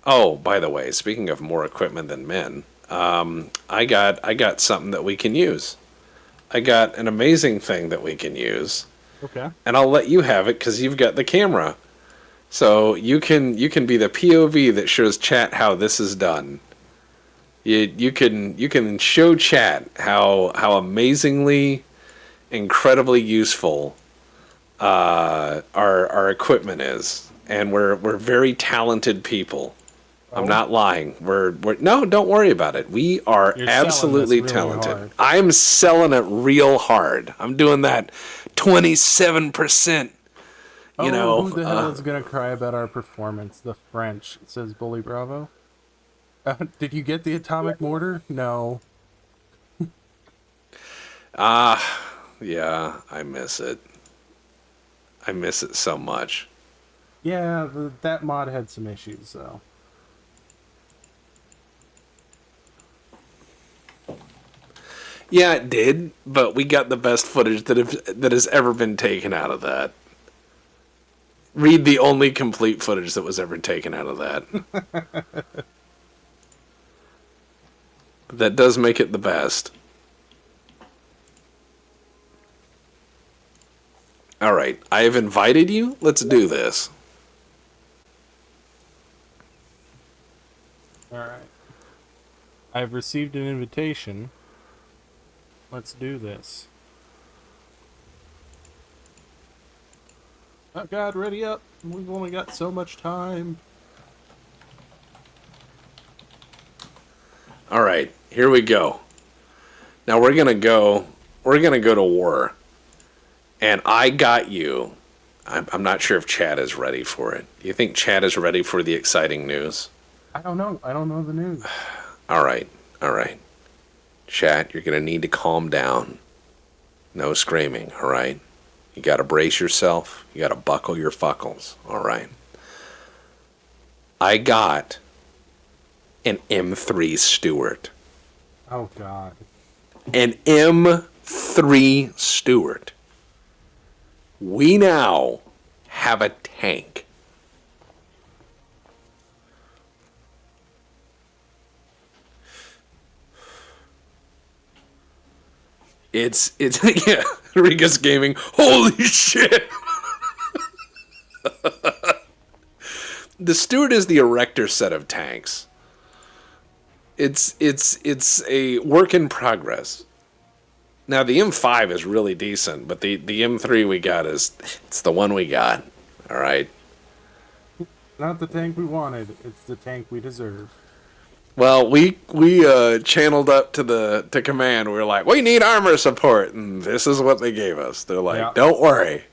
Oh, by the way, speaking of more equipment than men, I got something that we can use. I got an amazing thing that we can use. Okay. And I'll let you have it because you've got the camera. So you can be the POV that shows chat how this is done. You can show chat how amazingly, incredibly useful our equipment is, and we're very talented people. I'm not lying. We're no, don't worry about it. We are You're absolutely selling this really talented. hard. I'm selling it real hard. I'm doing that 27%. You know, who the hell is gonna cry about our performance? The French, says Bully Bravo. Did you get the atomic mortar? No. yeah, I miss it. I miss it so much. Yeah, that mod had some issues, though. Yeah, it did, but we got the best footage that has ever been taken out of that. Read the only complete footage that was ever taken out of that. That does make it the best. All right, I have invited you. Let's do this. Alright. I've received an invitation. Let's do this. Oh god, ready up. We've only got so much time. All right, here we go. Now we're gonna go to war. And I got you. I'm not sure if Chad is ready for it. Do you think Chad is ready for the exciting news? I don't know. I don't know the news. All right. Chad, you're going to need to calm down. No screaming, all right? You got to brace yourself. You got to buckle your fuckles, all right? I got an M3 Stewart. Oh god. an M3 Stuart. We now have a tank. It's yeah, Riga's Gaming. Holy shit! The Stuart is the Erector set of tanks. It's a work in progress. Now the M5 is really decent, but the M3 we got it's the one we got. All right. Not the tank we wanted. It's the tank we deserve. Well, we channeled up to command. We were like, we need armor support, and this is what they gave us. They're like, Yeah. don't worry.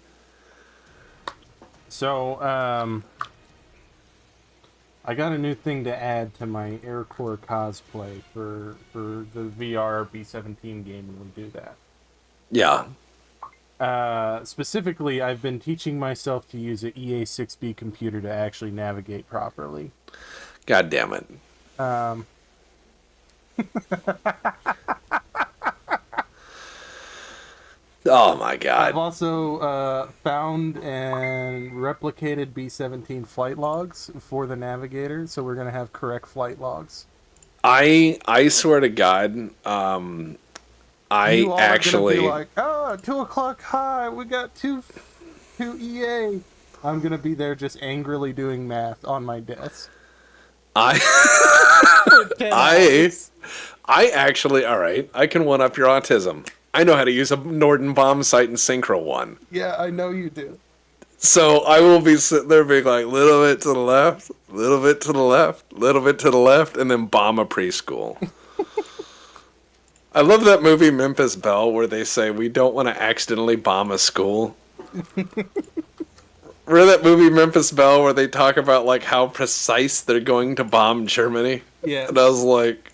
So, I got a new thing to add to my Air Corps cosplay for the VR B-17 game when we do that. Yeah. Specifically, I've been teaching myself to use an EA6B computer to actually navigate properly. God damn it. Oh my I've god. also found and replicated B-17 flight logs for the navigator, so we're going to have correct flight logs. I swear to God, I You all actually are gonna be like, 2 o'clock high, we got two EA. I'm going to be there just angrily doing math on my desk. I 10 I hours. I actually, all right, I can one up your autism. I know how to use a Norden bomb sight in Synchro 1. Yeah, I know you do. So I will be sitting there being like, little bit to the left, little bit to the left, little bit to the left, and then bomb a preschool. I love that movie Memphis Belle where they say we don't want to accidentally bomb a school. Remember that movie Memphis Belle where they talk about like how precise they're going to bomb Germany? Yeah. And I was like,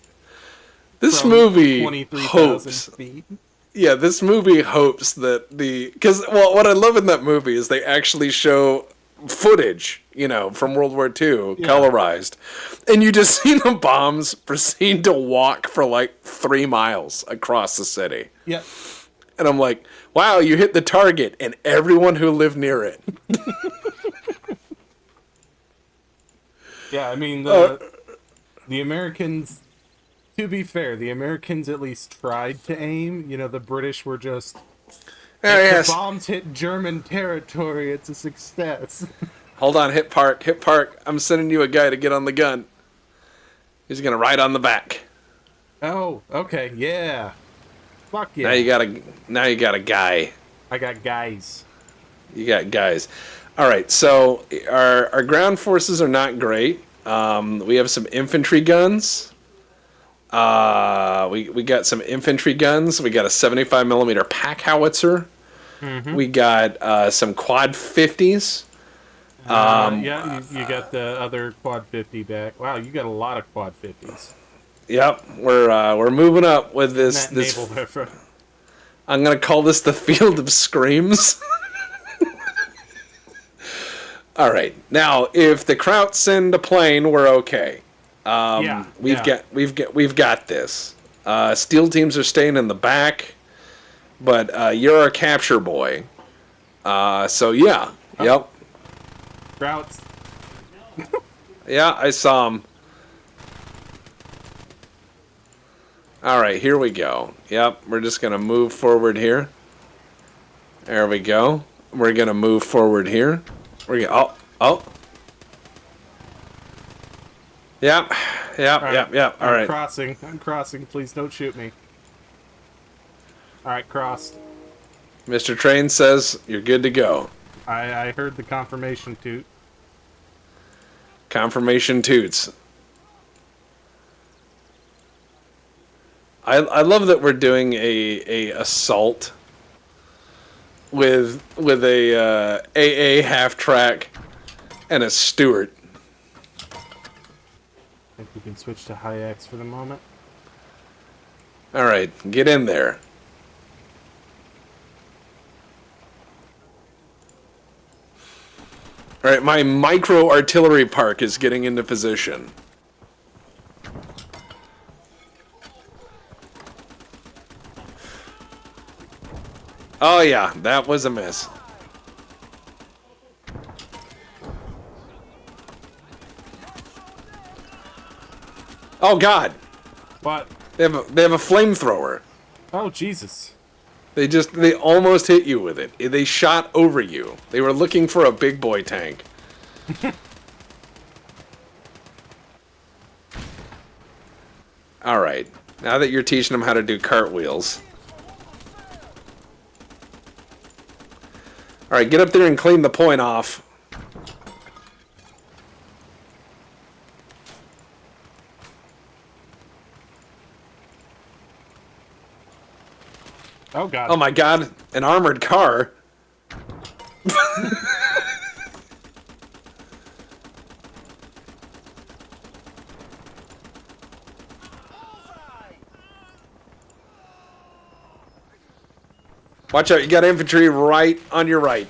this From movie 23,000 hopes. feet. Yeah, this movie hopes that because what I love in that movie is they actually show footage, from World War II, Yeah. colorized, and you just see the bombs proceed to walk for like 3 miles across the city. Yeah. And I'm like, wow, you hit the target and everyone who lived near it. Yeah, I mean, the Americans, to be fair, the Americans at least tried to aim. The British were just, Yes. the bombs hit German territory, it's a success. Hold on, hit park. I'm sending you a guy to get on the gun. He's gonna ride on the back. Oh, okay, yeah. Fuck yeah. Now you got a guy. I got guys. You got guys. All right, so our ground forces are not great. We have some infantry guns. We got some infantry guns. We got a 75 millimeter pack howitzer. Mm-hmm. We got some quad 50s. Yeah, you got the other quad 50 back. Wow, you got a lot of quad 50s. Yep, we're moving up with this. Naval river. I'm gonna call this the Field of Screams. All right, now if the Krauts send a plane, we're okay. We've got this. Steel teams are staying in the back, but you're our capture boy. So yeah, yep, Routes. yeah, I saw him. All right, here we go. Yep, we're just gonna move forward here. There we go. We're gonna move forward here. Oh. Yep. All right. I'm crossing. Please don't shoot me. All right, crossed. Mr. Train says you're good to go. I heard the confirmation toot. Confirmation toots. I love that we're doing a assault with a AA half track and a Stuart. I think we can switch to high X for the moment. All right, get in there. All right, my micro artillery park is getting into position. Oh yeah, that was a miss. Oh god, What? they have a flamethrower. Oh, Jesus. They almost hit you with it. They shot over you. They were looking for a big boy tank. All right. Now that you're teaching them how to do cartwheels. All right, get up there and clean the point off. Oh, God. Oh my god, an armored car. Watch out, you got infantry right on your right.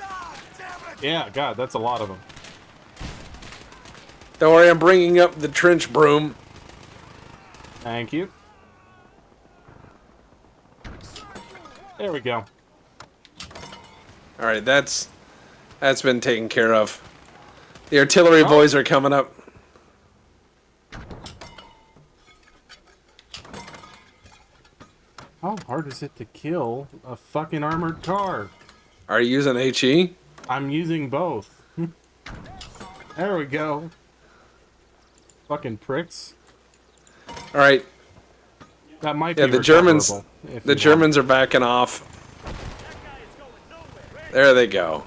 Ah, damn it! Yeah, God, that's a lot of them. Don't worry, I'm bringing up the trench broom. Thank you. There we go. All right, that's been taken care of. The artillery boys are coming up. How hard is it to kill a fucking armored car? Are you using HE? I'm using both. There we go. Fucking pricks. All right. That might Yeah, be the Germans. recoverable, if The you Germans are backing off. There they go.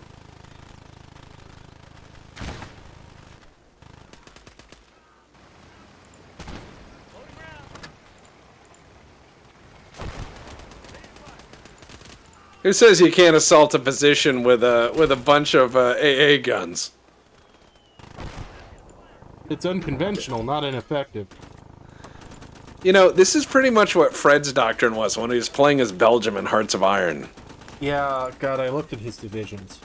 Who says you can't assault a position with a bunch of AA guns? want. It's unconventional, not ineffective. You know, this is pretty much what Fred's doctrine was when he was playing as Belgium in Hearts of Iron. Yeah, God, I looked at his divisions.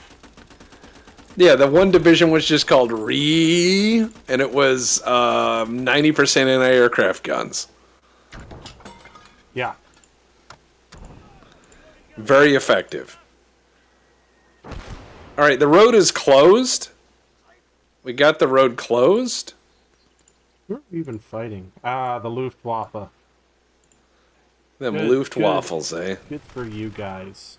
Yeah, the one division was just called RE, and it was 90% anti-aircraft guns. Yeah. Very effective. All right, the road is closed. We got the road closed. Who are we even fighting? Ah, the Luftwaffe. Them Good, Luftwaffles, eh? Good for you guys.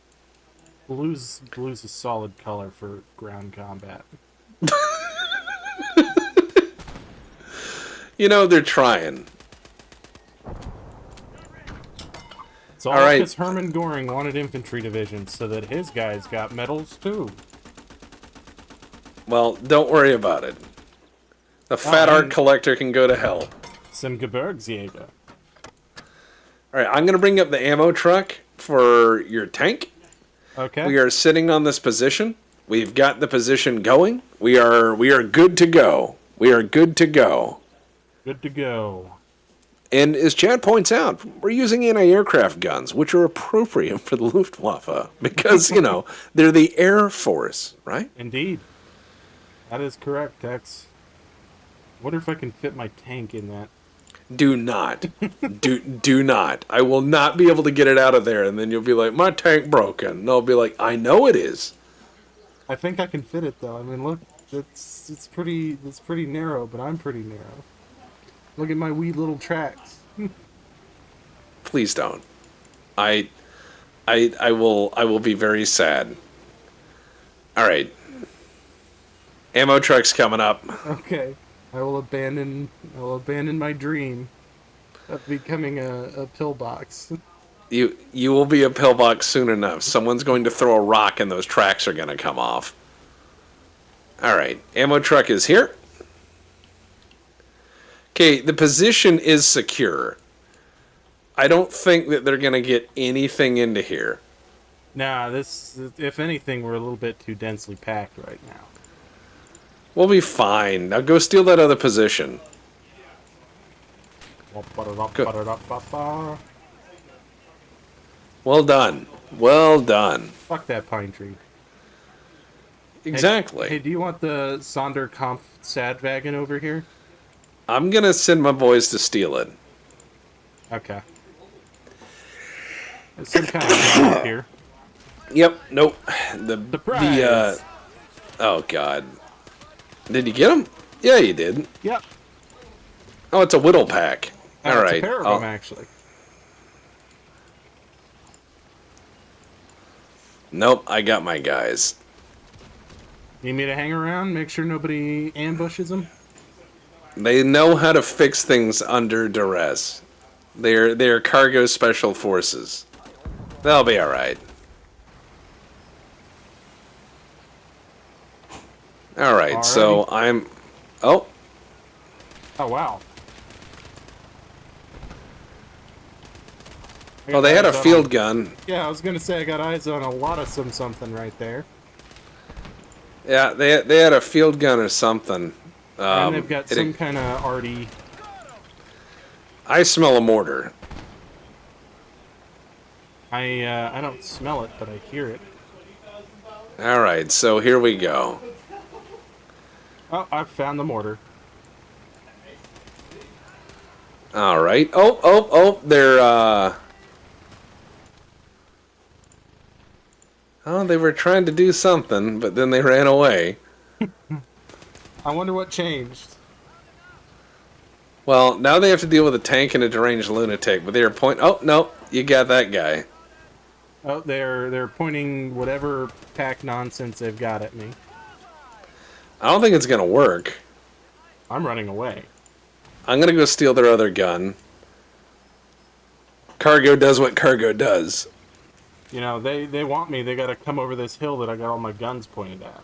Blue's a solid color for ground combat. You know, they're trying. It's all right. because Hermann Goring wanted infantry divisions so that his guys got medals too. Well, don't worry about it. The fat art collector can go to hell. Some Gebirgsjäger. All right, I'm going to bring up the ammo truck for your tank. Okay. We are sitting on this position. We've got the position going. We are good to go. We are good to go. Good to go. And as Chad points out, we're using anti-aircraft guns, which are appropriate for the Luftwaffe because, you know, they're the Air Force, right? Indeed. That is correct, Tex. Wonder if I can fit my tank in that. Do not. do not. I will not be able to get it out of there, and then you'll be like, my tank broken. And I'll be like, I know it is. I think I can fit it though. I mean, look, it's pretty narrow, but I'm pretty narrow. Look at my wee little tracks. Please don't. I will be very sad. All right. Ammo truck's coming up. Okay, I will abandon my dream of becoming a pillbox. You will be a pillbox soon enough. Someone's going to throw a rock and those tracks are going to come off. All right. Ammo truck is here. Okay, the position is secure. I don't think that they're going to get anything into here. Nah, if anything, we're a little bit too densely packed right now. We'll be fine. Now go steal that other position. Well done. Well done. Fuck that pine tree. Exactly. Hey, do you want the Sonderkampf Sadwagen over here? I'm gonna send my boys to steal it. Okay. There's some kind of gun up here. Yep. Nope. The Surprise! oh god. Did you get him? Yeah, you did. Yep. Oh, it's a whittle pack. All It's a right. pair of them, actually. Nope. I got my guys. Need me to hang around, make sure nobody ambushes them? They know how to fix things under duress. They're cargo special forces. They'll be all right. All right. So I'm. Oh. Oh, wow. Well, they had a field gun. Yeah, I was gonna say I got eyes on a lot of something right there. Yeah, they had a field gun or something. And they've got some kind of arty. I smell a mortar. I don't smell it, but I hear it. All right, so here we go. Oh, I've found the mortar. All right. Oh, they're oh, they were trying to do something, but then they ran away. I wonder what changed. Well, now they have to deal with a tank and a deranged lunatic, but they're oh, no, you got that guy. Oh, they're pointing whatever pack nonsense they've got at me. I don't think it's going to work. I'm running away. I'm going to go steal their other gun. Cargo does what cargo does. You know, they want me. They got to come over this hill that I got all my guns pointed at.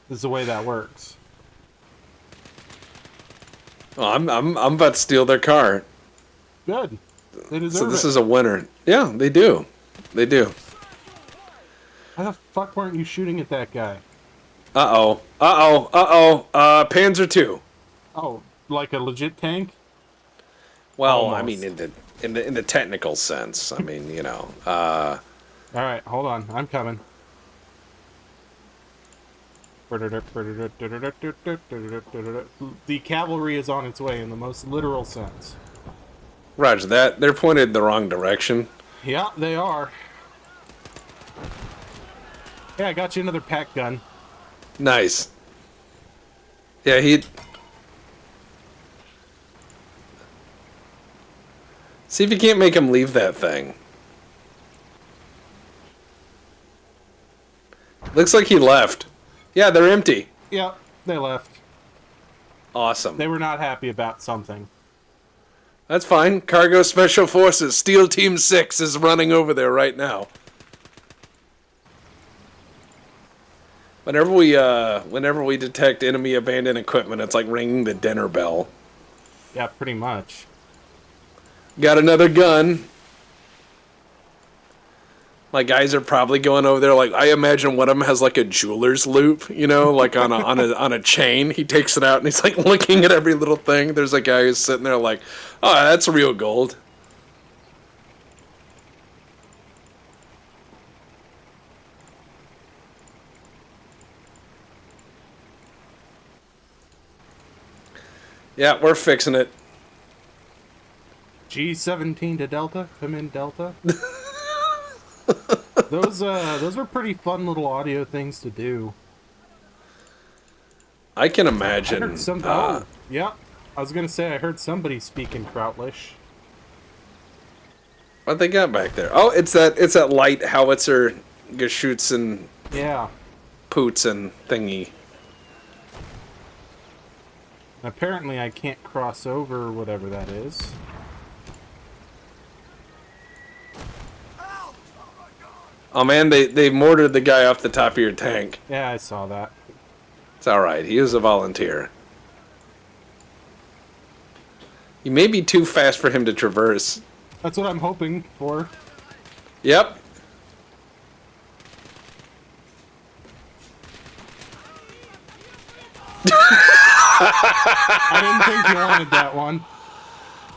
This is the way that works. Well, I'm about to steal their car. Good. They deserve So this it. is a winner. Yeah, they do. They do. Why the fuck weren't you shooting at that guy? Uh-oh. Panzer II. Oh, like a legit tank? Well, Almost. I mean, in the technical sense. I mean, you know. All right, hold on. I'm coming. The cavalry is on its way in the most literal sense. Roger that. They're pointed in the wrong direction. Yeah, they are. Yeah, I got you another pack gun. Nice. Yeah, he... See if you can't make him leave that thing. Looks like he left. Yeah, they're empty. Yep, they left. Awesome. They were not happy about something. That's fine. Cargo Special Forces, Steel Team 6 is running over there right now. Whenever we detect enemy abandoned equipment, it's like ringing the dinner bell. Yeah, pretty much. Got another gun. My guys are probably going over there. Like, I imagine one of them has like a jeweler's loop, you know, like on a chain. He takes it out and he's like looking at every little thing. There's a guy who's sitting there like, oh, that's real gold. Yeah, we're fixing it. G17 to Delta. Come in, Delta. Those were pretty fun little audio things to do. I can I imagine. heard some. Oh, yeah. I was gonna say I heard somebody speak in Krautlish. What they got back there? Oh, it's that light howitzer Geschütz and Yeah. poots and thingy. Apparently, I can't cross over whatever that is. Oh man, they mortared the guy off the top of your tank. Yeah, I saw that. It's alright, he was a volunteer. You may be too fast for him to traverse. That's what I'm hoping for. Yep. I didn't think you wanted that one.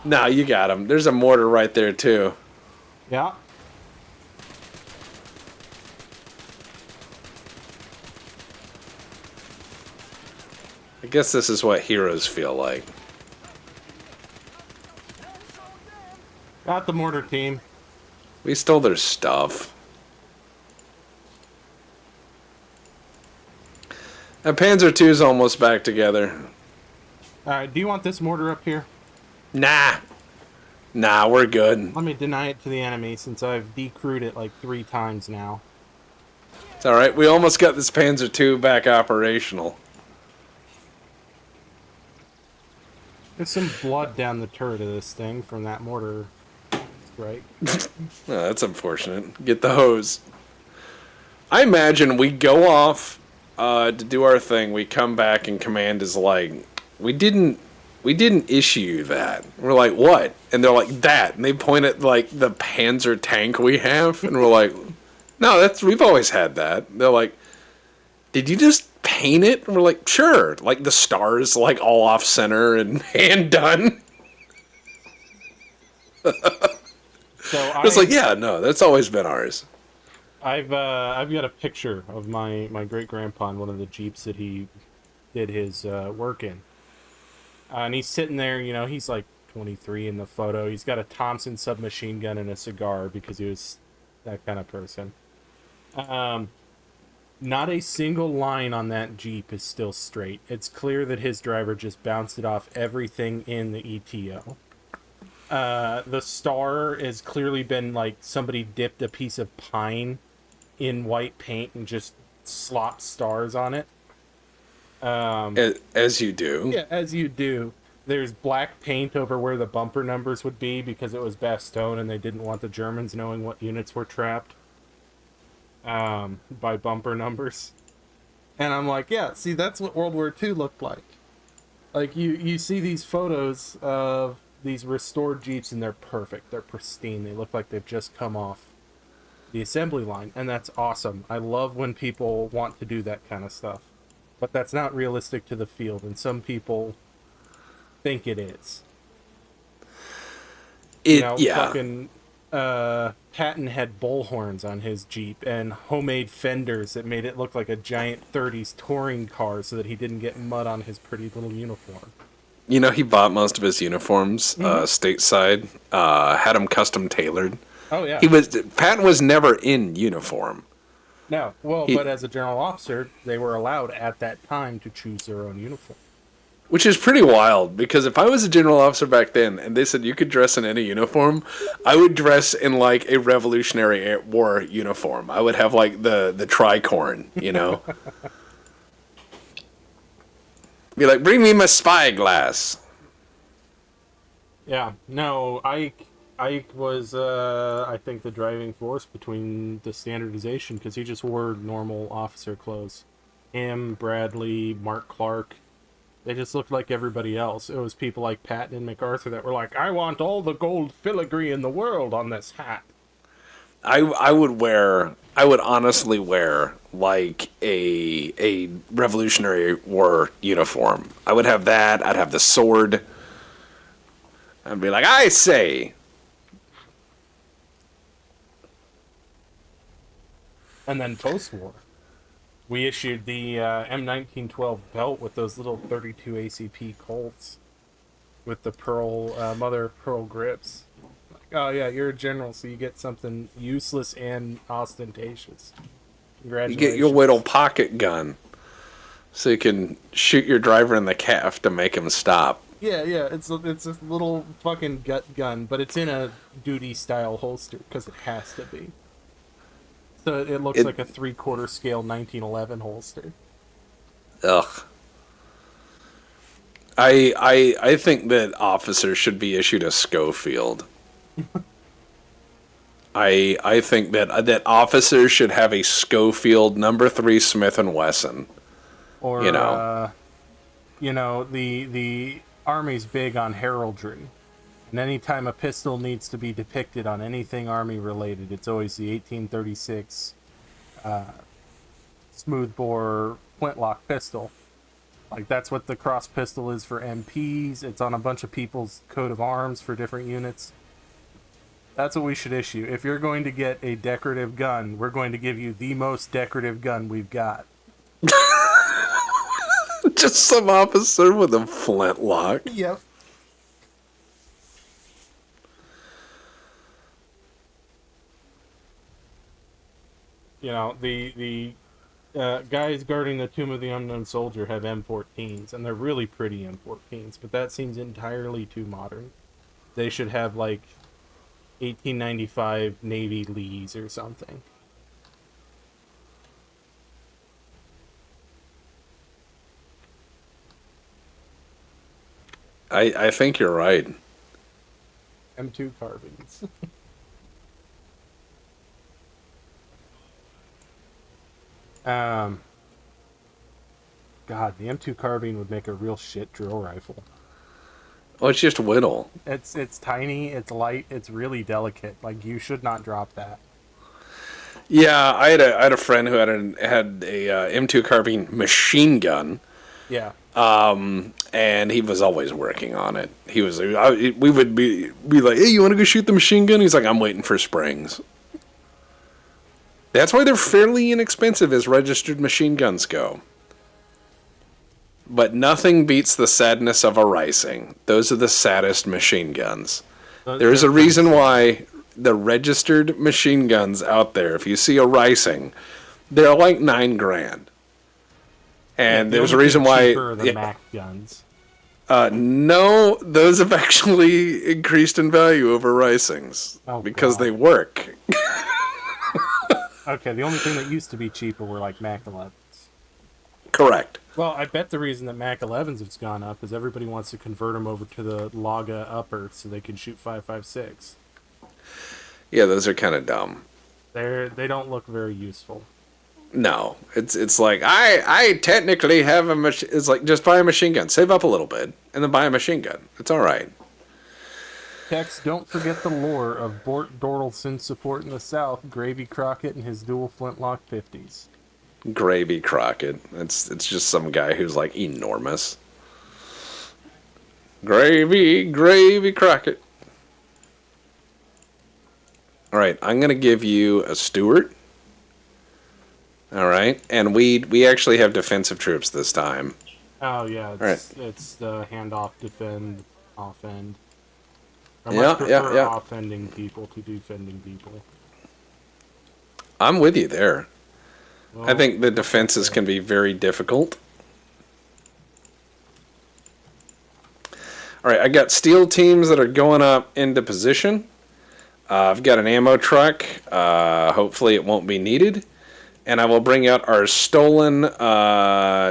Nah, you got him. There's a mortar right there too. Yeah. I guess this is what heroes feel like. Got the mortar team. We stole their stuff. And Panzer II's almost back together. Alright, do you want this mortar up here? Nah. Nah, we're good. Let me deny it to the enemy since I've decrewed it like 3 times now. It's alright, we almost got this Panzer II back operational. There's some blood down the turret of this thing from that mortar. Right. Oh, that's unfortunate. Get the hose. I imagine we go off to do our thing. We come back and command is like, we didn't issue you that. We're like, what? And they're like, that. And they point at like the Panzer tank we have, and we're like, no, we've always had that. They're like, did you just paint it? And we're like, sure. Like the stars, like all off center and hand done. So It's like, yeah, no, that's always been ours. I've got a picture of my great grandpa in one of the Jeeps that he did his work in, and he's sitting there. You know, he's like 23 in the photo. He's got a Thompson submachine gun and a cigar because he was that kind of person. Not a single line on that Jeep is still straight. It's clear that his driver just bounced it off everything in the ETO. The star has clearly been like somebody dipped a piece of pine in white paint and just slopped stars on it. As you do. Yeah, as you do. There's black paint over where the bumper numbers would be because it was Bastogne and they didn't want the Germans knowing what units were trapped by bumper numbers. And I'm like, yeah, see, that's what World War II looked like. Like, you see these photos of these restored Jeeps and they're perfect. They're pristine. They look like they've just come off the assembly line. And that's awesome. I love when people want to do that kind of stuff. But that's not realistic to the field. And some people think it is. Fucking Patton had bullhorns on his Jeep and homemade fenders that made it look like a giant 30s touring car so that he didn't get mud on his pretty little uniform. You know, he bought most of his uniforms stateside, had them custom tailored. Oh, yeah. Patton was never in uniform. No, well, but as a general officer, they were allowed at that time to choose their own uniform. Which is pretty wild, because if I was a general officer back then and they said you could dress in any uniform, I would dress in like a Revolutionary War uniform. I would have like the tricorn, you know? Be like, bring me my spyglass. Yeah, no, Ike was, I think, the driving force between the standardization, because he just wore normal officer clothes. Him, Bradley, Mark Clark, they just looked like everybody else. It was people like Patton and MacArthur that were like, I want all the gold filigree in the world on this hat. I would honestly wear like a Revolutionary War uniform. I would have that. I'd have the sword. I'd be like, I say. And then post-war, we issued the M1912 belt with those little 32 ACP Colts with the mother of pearl grips. Oh yeah, you're a general, so you get something useless and ostentatious. Congratulations. You get your little pocket gun, so you can shoot your driver in the calf to make him stop. Yeah, it's a little fucking gut gun, but it's in a duty-style holster, because it has to be. So it looks like a 3/4 scale 1911 holster. Ugh. I think that officers should be issued a Schofield. I think that officers should have a Schofield #3 Smith and Wesson. Or the Army's big on heraldry, and anytime a pistol needs to be depicted on anything Army related, it's always the 1836 smoothbore flintlock pistol. Like, that's what the cross pistol is for MPs. It's on a bunch of people's coat of arms for different units. That's what we should issue. If you're going to get a decorative gun, we're going to give you the most decorative gun we've got. Just some officer with a flintlock. Yep. You know, the guys guarding the Tomb of the Unknown Soldier have M14s, and they're really pretty M14s, but that seems entirely too modern. They should have, like, 1895 Navy Lees or something. I think you're right. M2 carbines. God, the M2 carbine would make a real shit drill rifle. Well, it's just whittle. It's tiny, it's light, it's really delicate. Like, you should not drop that. Yeah, I had a friend who had a M2 carbine machine gun. Yeah. And he was always working on it. We would be like, hey, you want to go shoot the machine gun? He's like, I'm waiting for springs. That's why they're fairly inexpensive as registered machine guns go. But nothing beats the sadness of a Rising. Those are the saddest machine guns. There's a reason why the registered machine guns out there, if you see a Rising, they're like $9,000. And there's a reason why. Cheaper than Mac guns. No, those have actually increased in value over Risings because God. they work. Okay, the only thing that used to be cheaper were like Mac 11s. Correct. Well, I bet the reason that Mac 11s have gone up is everybody wants to convert them over to the Laga upper so they can shoot 5.56. Yeah, those are kind of dumb. They don't look very useful. No, it's like I technically have a machine. It's like just buy a machine gun, save up a little bit, and then buy a machine gun. It's all right. Tex, don't forget the lore of Bort Dortelson's support in the South, Gravy Crockett and his dual flintlock 50s. Gravy Crockett. It's just some guy who's like enormous. Gravy Crockett. All right, I'm gonna give you a Stewart. All right, and we actually have defensive troops this time. Oh yeah, it's the handoff, defend, offend. I Yeah, much prefer yeah. offending people to defending people. I'm with you there. Well, I think the defenses can be very difficult. All right, I got steel teams that are going up into position. I've got an ammo truck. Hopefully it won't be needed. And I will bring out our stolen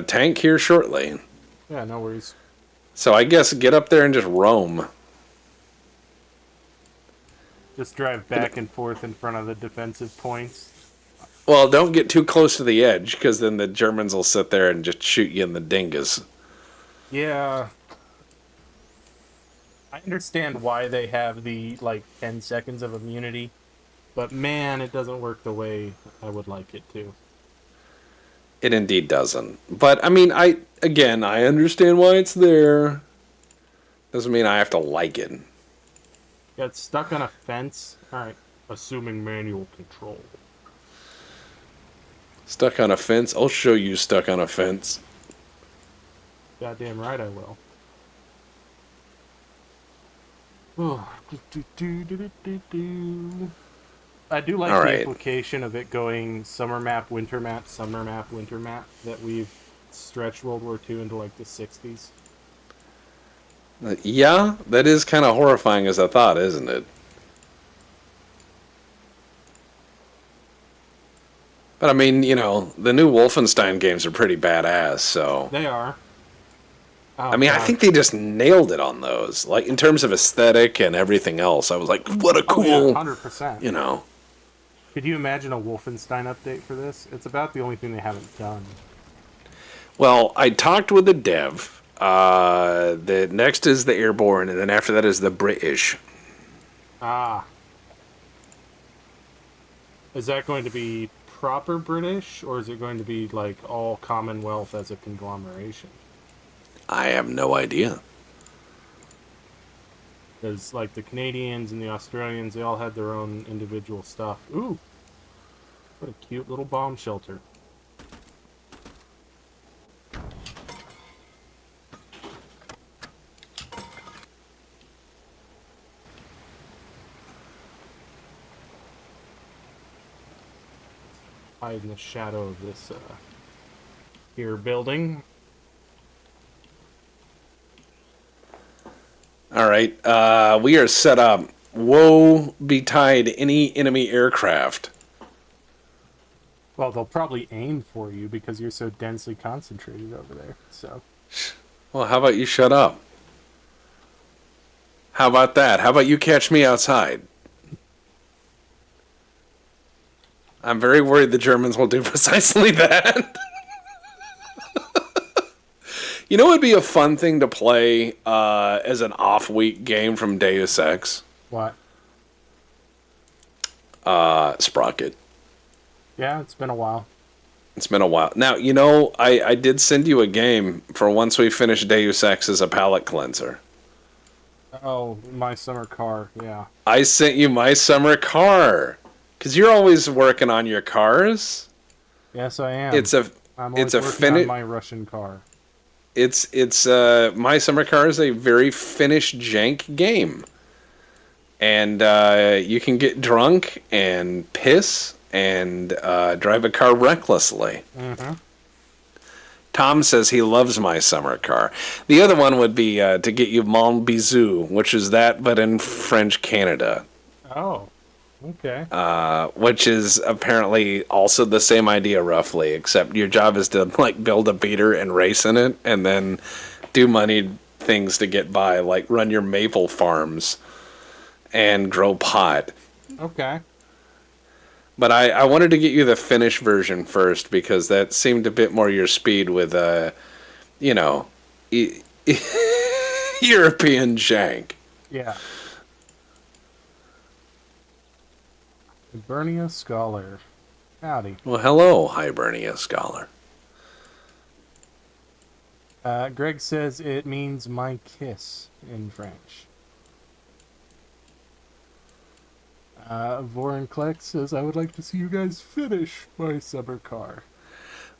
tank here shortly. Yeah, no worries. So I guess get up there and just roam. Just drive back and forth in front of the defensive points. Well, don't get too close to the edge, because then the Germans will sit there and just shoot you in the dingus. Yeah. I understand why they have the, 10 seconds of immunity. But man, it doesn't work the way I would like it to. It indeed doesn't. But, I mean, I understand why it's there. Doesn't mean I have to like it. Got stuck on a fence. Alright, assuming manual control. Stuck on a fence? I'll show you stuck on a fence. Goddamn right I will. Oh, I do like the implication of it going summer map, winter map, summer map, winter map, that we've stretched World War II into the 60s. Yeah, that is kind of horrifying as a thought, isn't it? But I mean, the new Wolfenstein games are pretty badass, so... They are. Oh, I mean, God. I think they just nailed it on those. Like, in terms of aesthetic and everything else, I was like, what a cool... Oh, yeah, 100%. Could you imagine a Wolfenstein update for this? It's about the only thing they haven't done. Well, I talked with the dev. The next is the Airborne, and then after that is the British. Ah. Is that going to be proper British, or is it going to be, all Commonwealth as a conglomeration? I have no idea. Because, the Canadians and the Australians, they all had their own individual stuff. Ooh! What a cute little bomb shelter. hide in the shadow of this here building. All right, we are set up. Woe betide any enemy aircraft. Well, they'll probably aim for you because you're so densely concentrated over there. So, Well, how about you shut up? How about that? How about you catch me outside? I'm very worried the Germans will do precisely that. You know what would be a fun thing to play as an off-week game from Deus Ex? what? Sprocket. Yeah, it's been a while. It's been a while. Now, you know, I did send you a game for once we finish Deus Ex as a palate cleanser. Oh, my summer car. Yeah. I sent you my summer car. Because you're always working on your cars. Yes, I am. It's a I'm it's always a working on finish. my Russian car. It's my summer car is a very Finnish jank game, and you can get drunk and piss and drive a car recklessly. Mm-hmm. Tom says he loves my summer car. The other one would be to get you Mon Bisou, which is that but in French Canada. Oh, okay. Which is apparently also the same idea roughly, except your job is to like build a beater and race in it and then do money things to get by, like run your maple farms and grow pot. Okay. But I wanted to get you the Finnish version first because that seemed a bit more your speed with you know, European jank. Yeah. Hibernia Scholar. Howdy. Well, hello, Hibernia Scholar. Greg says it means my kiss in French. Vorinclex says I would like to see you guys finish my summer car.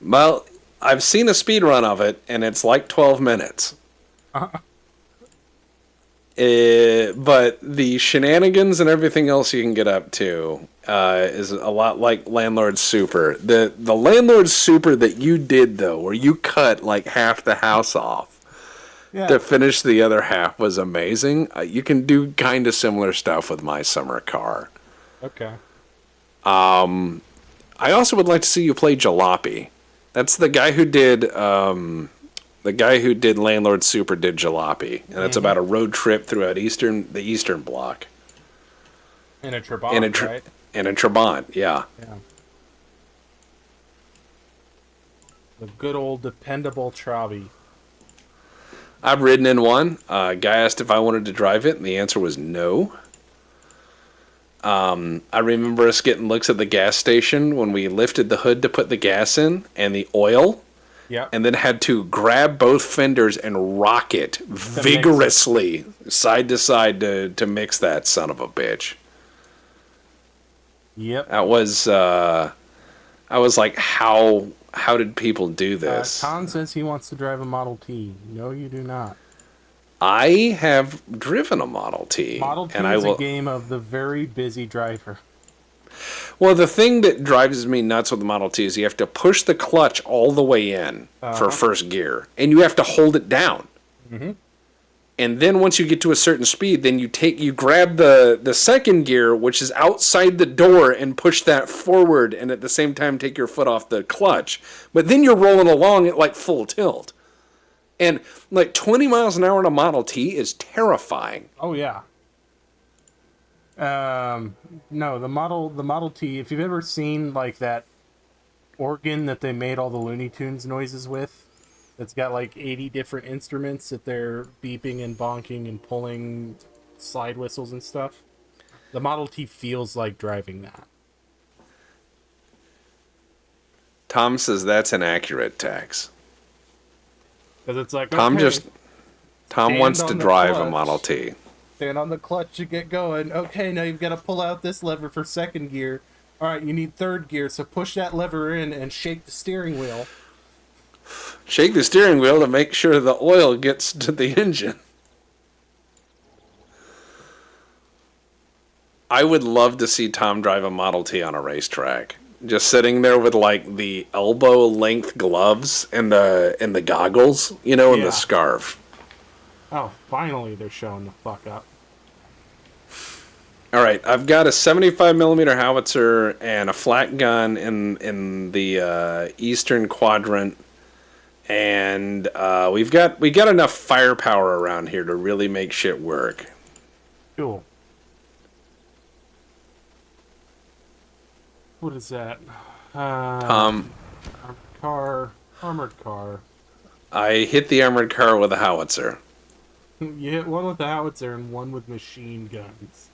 Well, I've seen a speed run of it, and it's like 12 minutes. But the shenanigans and everything else you can get up to is a lot like Landlord Super. The Landlord Super that you did, though, where you cut like half the house off to finish the other half was amazing. You can do kind of similar stuff with my summer car. Okay. I also would like to see you play Jalopy. That's the guy who did Landlord Super did Jalopy, and it's about a road trip throughout the Eastern Bloc. In a Trabant, right? In a Trabant, yeah. Yeah. The good old dependable Trabi. I've ridden in one. A guy asked if I wanted to drive it, and the answer was no. I remember us getting looks at the gas station when we lifted the hood to put the gas in and the oil. Yeah. And then had to grab both fenders and rock it vigorously side to side to mix that son of a bitch. Yep. That was I was like, how did people do this? Con says he wants to drive a Model T. No, you do not. I have driven a Model T. Model T and is a game of the very busy driver. Well, the thing that drives me nuts with the Model T is you have to push the clutch all the way in for first gear, and you have to hold it down. Mm-hmm. And then once you get to a certain speed, then you grab the second gear, which is outside the door, and push that forward, and at the same time take your foot off the clutch. But then you're rolling along at like full tilt. And like 20 miles an hour in a Model T is terrifying. Oh yeah. No, the Model T, if you've ever seen like that organ that they made all the Looney Tunes noises with, it's got like 80 different instruments that they're beeping and bonking and pulling slide whistles and stuff. The Model T feels like driving that. Tom says that's an accurate tax. Because it's like, Tom stand wants on to the drive a clutch. Model T. Stand on the clutch to get going. Okay, now you've got to pull out this lever for second gear. All right, you need third gear, so push that lever in and shake the steering wheel. Shake the steering wheel to make sure the oil gets to the engine. I would love to see Tom drive a Model T on a racetrack. just sitting there with like the elbow length gloves and the goggles, you know, and Yeah. the scarf. Oh, finally they're showing the fuck up. All right, I've got a 75 millimeter howitzer and a flat gun in the eastern quadrant, and we got enough firepower around here to really make shit work. Cool. What is that? Tom, Armored car. I hit the armored car with a howitzer. You hit one with the howitzer and one with machine guns.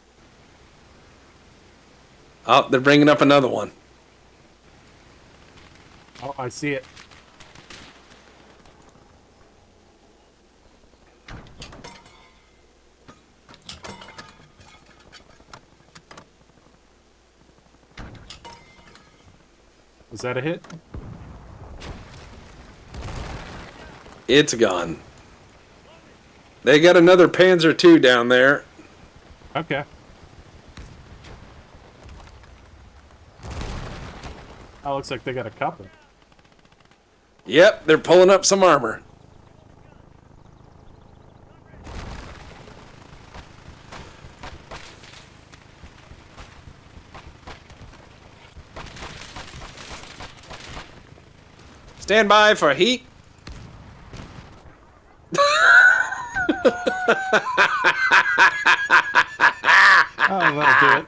Oh, they're bringing up another one. Oh, I see it. Was that a hit? It's gone. They got another Panzer II down there. Okay. Oh, looks like they got a couple. Yep, they're pulling up some armor. Stand by for heat. Oh, that'll do it.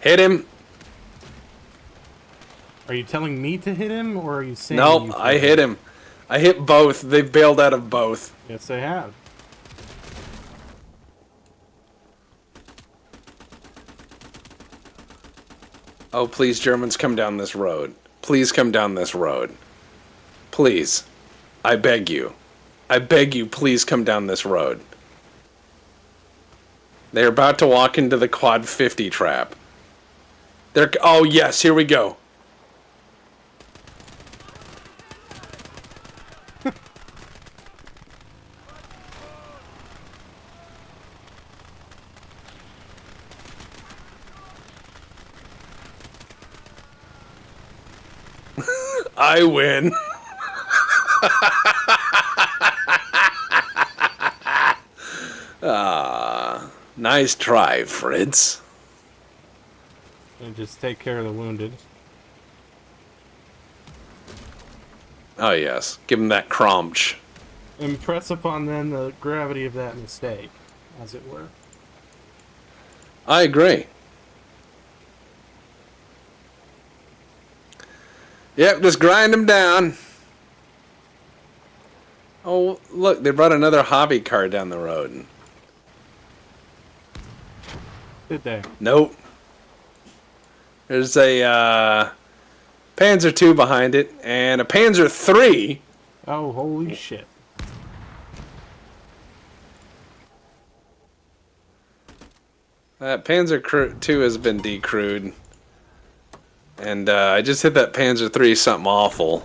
Hit him. Are you telling me to hit him, or are you saying? Nope, you I hit him. I hit both. They bailed out of both. Yes, they have. Oh, please, Germans, come down this road. Please come down this road. Please. I beg you. I beg you, please come down this road. They're about to walk into the quad 50 trap. They're... Oh, yes, here we go. I win. Nice try, Fritz. And just take care of the wounded. Oh, yes. Give him that cromch. Impress upon them the gravity of that mistake, as it were. I agree. Yep, just grind them down. Oh, look, they brought another hobby car down the road. Did they? Nope. There's a Panzer II behind it, and a Panzer III. Oh, holy shit. That Panzer II has been decrewed. And I just hit that Panzer III something awful.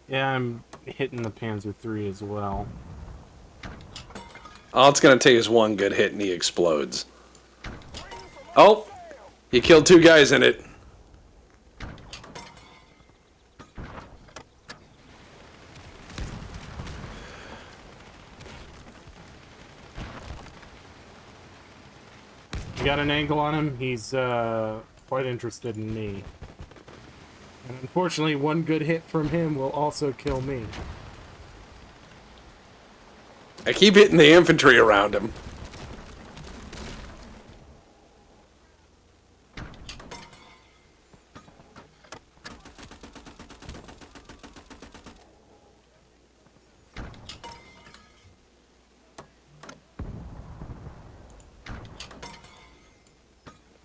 Yeah, I'm hitting the Panzer III as well. All it's going to take is one good hit and he explodes. Oh! You killed two guys in it. You got an angle on him? He's quite interested in me. And unfortunately, one good hit from him will also kill me. I keep hitting the infantry around him.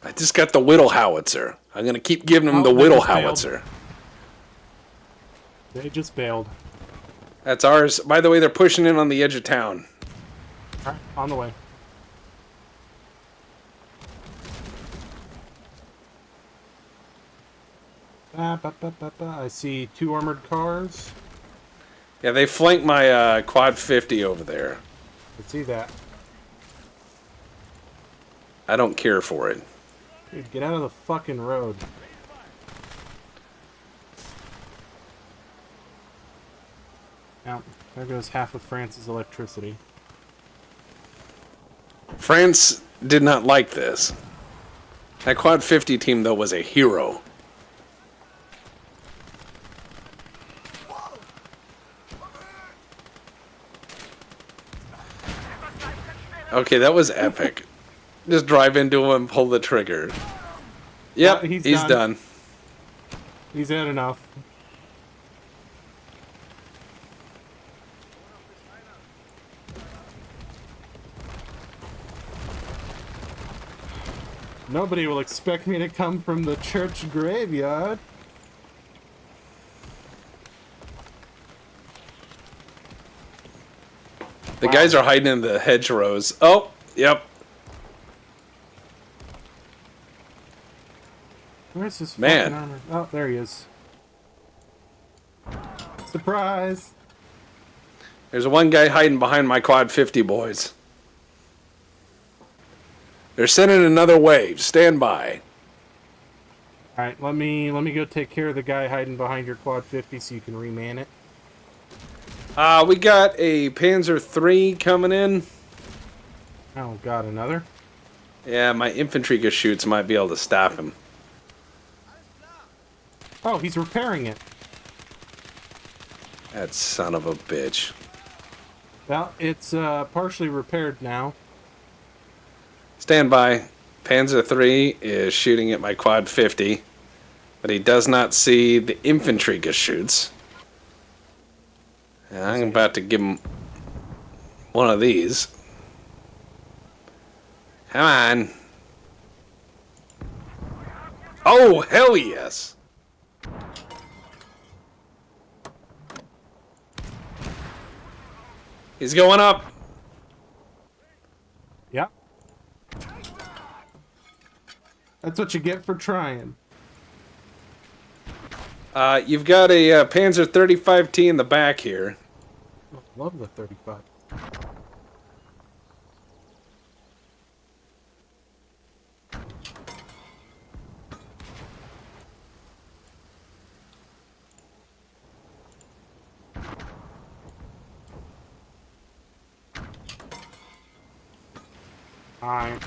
I just got the Whittle howitzer. I'm gonna keep giving him Oh, the I Whittle just failed. howitzer. They just bailed. That's ours. By the way, they're pushing in on the edge of town. Alright, on the way. I see 2 armored cars. Yeah, they flanked my quad 50 over there. I see that. I don't care for it. Dude, get out of the fucking road. Now, there goes half of France's electricity. France did not like this. That quad 50 team, though, was a hero. Okay, that was epic. Just drive into him and pull the trigger. Yep, he's done. He's had enough. Nobody will expect me to come from the church graveyard. The guys are hiding in the hedgerows. Oh, yep. Where's this Man. fucking armor? Oh, there he is. Surprise! There's one guy hiding behind my quad 50 boys. They're sending another wave. Stand by. Alright, let me go take care of the guy hiding behind your quad 50 so you can reman it. We got a Panzer III coming in. Oh god, another? Yeah, my infantry shoots might be able to stop him. Oh, he's repairing it. That son of a bitch. Well, it's partially repaired now. Stand by. Panzer III is shooting at my quad 50, but he does not see the infantry shoots. And I'm about to give him one of these. Come on. Oh, hell yes. He's going up. Yeah. That's what you get for trying. You've got a Panzer 35T in the back here. Love the 35. Alright.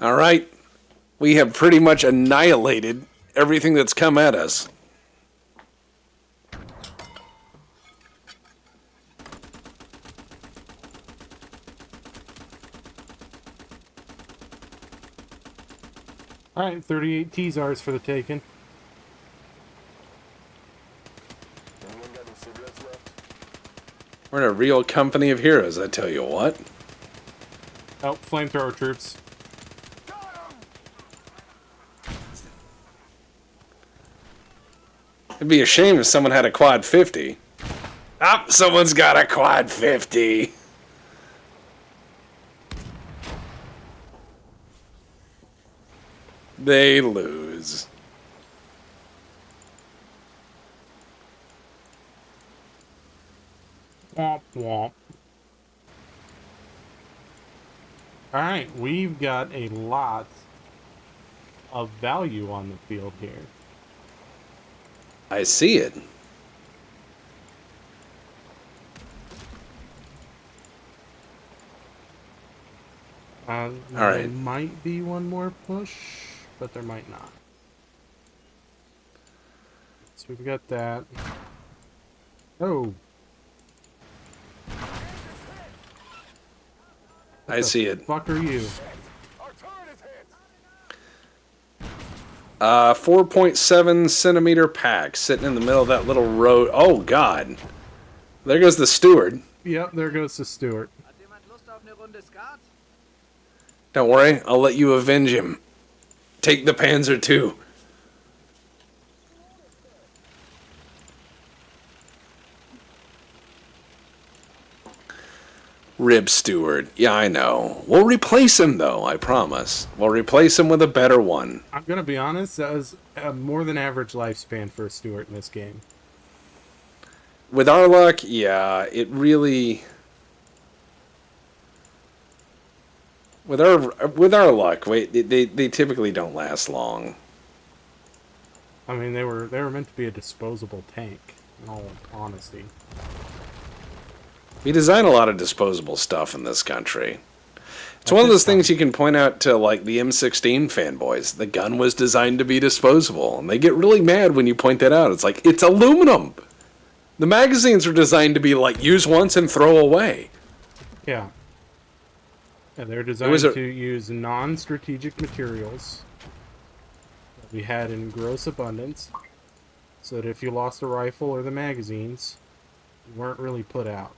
All right. We have pretty much annihilated everything that's come at us. Alright, 38 Tzars for the taking. We're in a real company of heroes, I tell you what. Oh, flamethrower troops. It'd be a shame if someone had a quad 50. Ah, someone's got a quad 50. They lose. Womp womp. Alright, we've got a lot of value on the field here. I see it. All right. There might be one more push, but there might not. So we've got that. Oh. I see it. Fuck are you? Our turret is hit. 4.7 centimeter pack sitting in the middle of that little road. Oh, God. There goes the steward. Yep, there goes the Stewart. Hat jemand Lust auf eine Runde Skat? Don't worry, I'll let you avenge him. Take the Panzer II. Rib Steward. Yeah, I know. We'll replace him, though, I promise. We'll replace him with a better one. I'm gonna be honest, that was a more than average lifespan for a Stuart in this game. With our luck, yeah, it really... With our luck, wait, they typically don't last long. I mean, they were meant to be a disposable tank, in all honesty. We design a lot of disposable stuff in this country. It's one of those things you can point out to, like, the M16 fanboys. The gun was designed to be disposable, and they get really mad when you point that out. It's like, it's aluminum! The magazines were designed to be, like, use once and throw away. Yeah. Yeah, they're designed to use non-strategic materials that we had in gross abundance, so that if you lost a rifle or the magazines, you weren't really put out.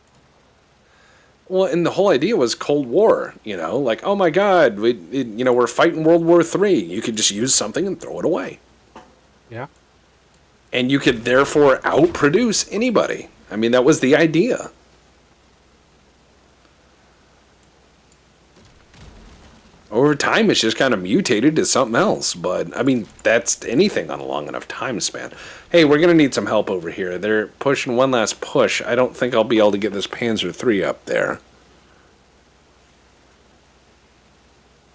Well, and the whole idea was Cold War, you know? Like, oh my god, we're fighting World War III. You could just use something and throw it away. Yeah. And you could therefore outproduce anybody. I mean, that was the idea. Over time, it's just kind of mutated to something else. But, I mean, that's anything on a long enough time span. Hey, we're going to need some help over here. They're pushing one last push. I don't think I'll be able to get this Panzer III up there.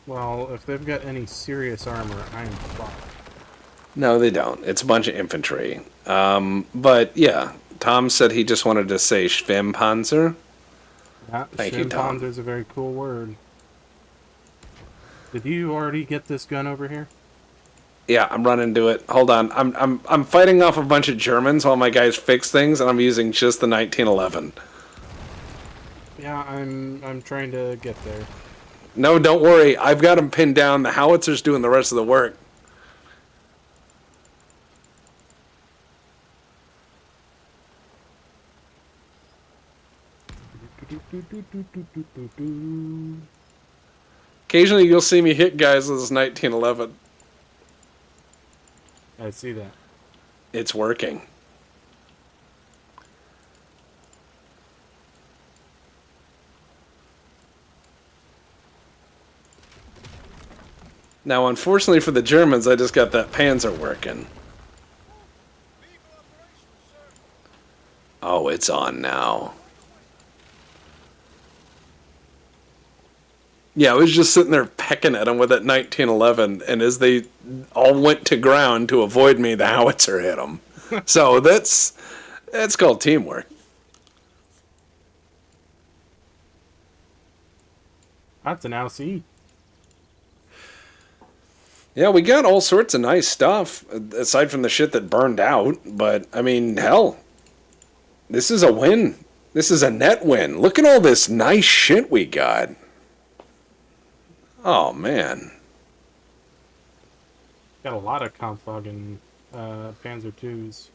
Well, if they've got any serious armor, I'm fucked. No, they don't. It's a bunch of infantry. But, yeah. Tom said he just wanted to say Schwemmpanzer. Yeah, Thank you, Tom. Schwemmpanzer's a very cool word. Did you already get this gun over here? Yeah, I'm running to it. Hold on. I'm fighting off a bunch of Germans while my guys fix things, and I'm using just the 1911. Yeah, I'm trying to get there. No, don't worry. I've got them pinned down. The howitzer's doing the rest of the work. Occasionally you'll see me hit guys with this 1911. I see that. It's working. Now, unfortunately for the Germans, I just got that Panzer working. Oh, it's on now. Yeah, I was just sitting there pecking at them with that 1911, and as they all went to ground to avoid me, the howitzer hit them. So that's called teamwork. That's an LC. Yeah, we got all sorts of nice stuff, aside from the shit that burned out. But, I mean, hell, this is a win. This is a net win. Look at all this nice shit we got. Oh, man. Got a lot of Kampfwagen Panzer IIs.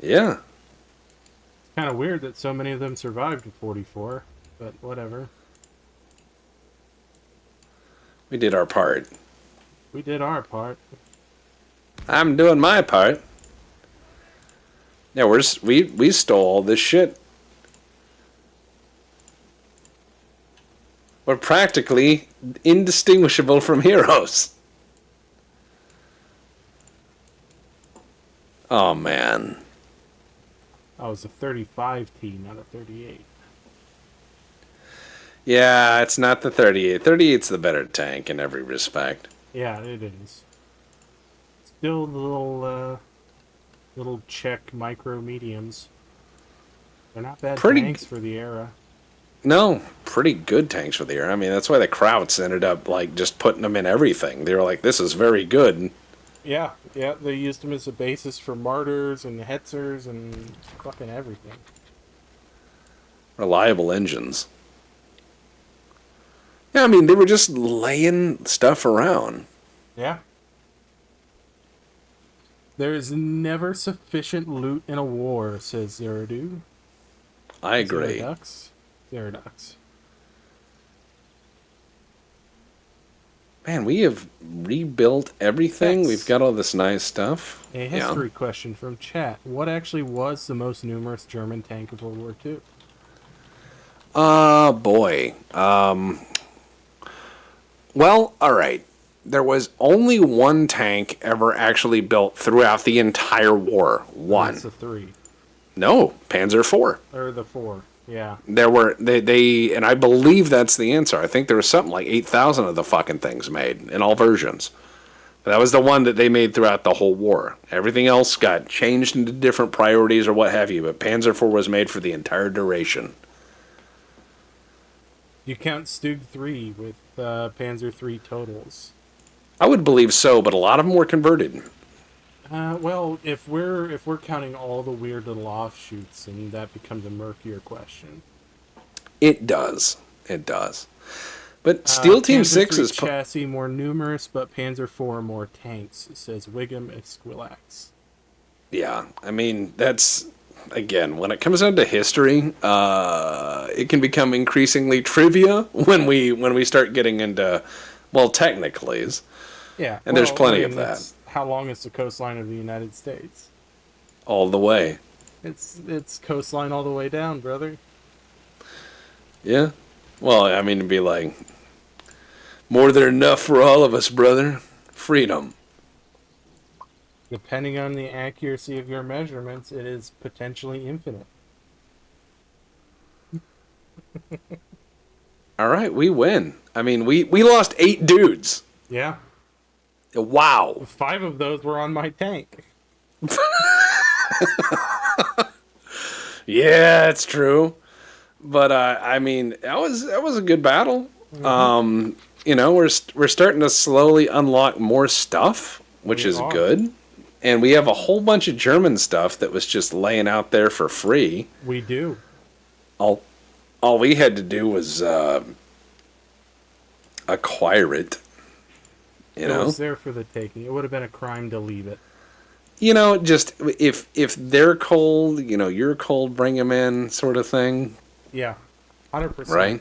Yeah. It's kind of weird that so many of them survived 44, but whatever. We did our part. We did our part. I'm doing my part. Yeah, we stole all this shit. We're practically indistinguishable from heroes. Oh, man. Oh, it was a 35T, not a 38. Yeah, it's not the 38. 38's the better tank in every respect. Yeah, it is. Still the little Czech micro mediums. They're not bad tanks for the era. No, pretty good tanks for the era. I mean, that's why the Krauts ended up, like, just putting them in everything. They were like, this is very good. Yeah, they used them as a basis for Martyrs and Hetzers and fucking everything. Reliable engines. Yeah, I mean, they were just laying stuff around. Yeah. There is never sufficient loot in a war, says Zeradu. I agree. Zeraducks. Man, we have rebuilt everything. Tex. We've got all this nice stuff. A history question from chat. What actually was the most numerous German tank of World War II? Boy. Well, all right. There was only one tank ever actually built throughout the entire war. One. That's the 3. No, Panzer IV. Or the 4. Yeah. There were they and I believe that's the answer. I think there was something like 8,000 of the fucking things made in all versions. That was the one that they made throughout the whole war. Everything else got changed into different priorities or what have you, but Panzer IV was made for the entire duration. You count Stug 3 with Panzer 3 totals. I would believe so, but a lot of them were converted. Well, if we're counting all the weird little offshoots, and that becomes a murkier question. It does. It does. But Steel Team Panzer 6 3 is... chassis more numerous, but Panzer 4 more tanks, says Wiggum Esquilax. Yeah, I mean, that's... Again, when it comes down to history, it can become increasingly trivia when we start getting into, well, technicalities. Yeah. And there's plenty of that. How long is the coastline of the United States? All the way. It's coastline all the way down, brother. Yeah. Well, I mean, it'd be like, more than enough for all of us, brother. Freedom. Depending on the accuracy of your measurements, it is potentially infinite. All right, we win. I mean, we lost 8 dudes. Yeah. Wow. 5 of those were on my tank. Yeah, it's true. But I mean, that was a good battle. Mm-hmm. You know, we're starting to slowly unlock more stuff, which is good. And we have a whole bunch of German stuff that was just laying out there for free. We do. All we had to do was acquire it. You know, it was there for the taking. It would have been a crime to leave it. You know, just if they're cold, you know, you're cold, bring them in, sort of thing. Yeah, 100%.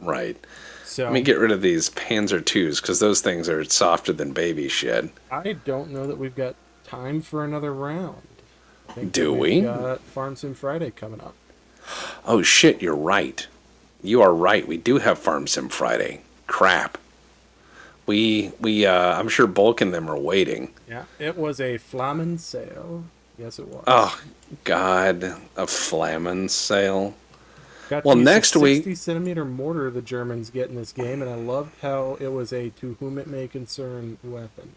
Right. So let me get rid of these Panzer IIs because those things are softer than baby shit. I don't know that we've got time for another round. Do we? Got Farm Sim Friday coming up. Oh shit, you're right. You are right. We do have Farm Sim Friday. Crap. I'm sure Bulk and them are waiting. Yeah, it was a flamen sale. Yes, it was. Oh, God. A flamen sale. Got well, to use next a 60 week... centimeter mortar the Germans get in this game, and I loved how it was a to whom it may concern weapon.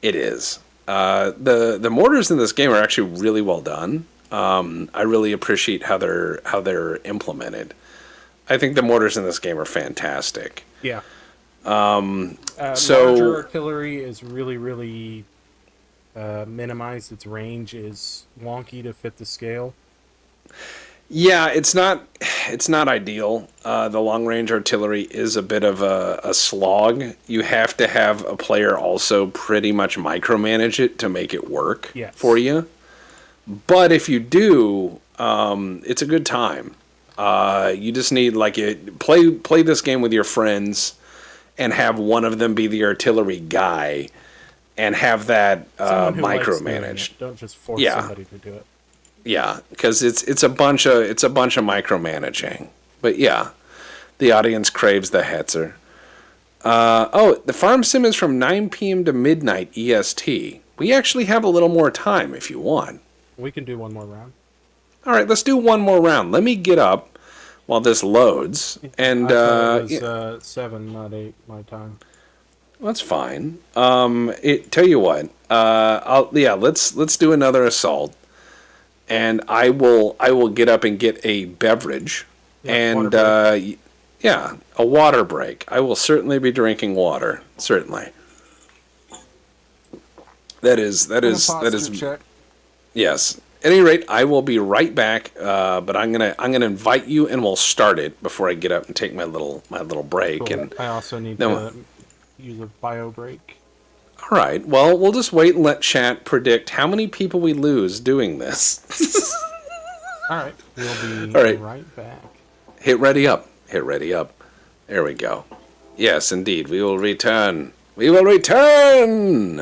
It is. The mortars in this game are actually really well done. I really appreciate how they're implemented. I think the mortars in this game are fantastic. Yeah. So larger artillery is really minimized. Its range is wonky to fit the scale. Yeah, it's not ideal. The long range artillery is a bit of a slog. You have to have a player also pretty much micromanage it to make it work for you. But if you do, it's a good time. You just need play this game with your friends and have one of them be the artillery guy and have that micromanaged. Don't just force somebody to do it. Yeah, because it's a bunch of micromanaging. But yeah, the audience craves the Hetzer. The farm sim is from 9 p.m. to midnight EST. We actually have a little more time if you want. We can do one more round. All right, let's do one more round. Let me get up while this loads. And it was 7, not 8, my time. That's fine. Tell you what. Let's do another assault. And I will get up and get a beverage, and a water break. I will certainly be drinking water. Certainly. That is. Check. Yes. At any rate, I will be right back. But I'm gonna invite you, and we'll start it before I get up and take my little break. Cool. And I also need to use a bio break. All right. Well, we'll just wait and let chat predict how many people we lose doing this. All right. We'll be right back. Hit ready up. There we go. Yes, indeed. We will return. We will return!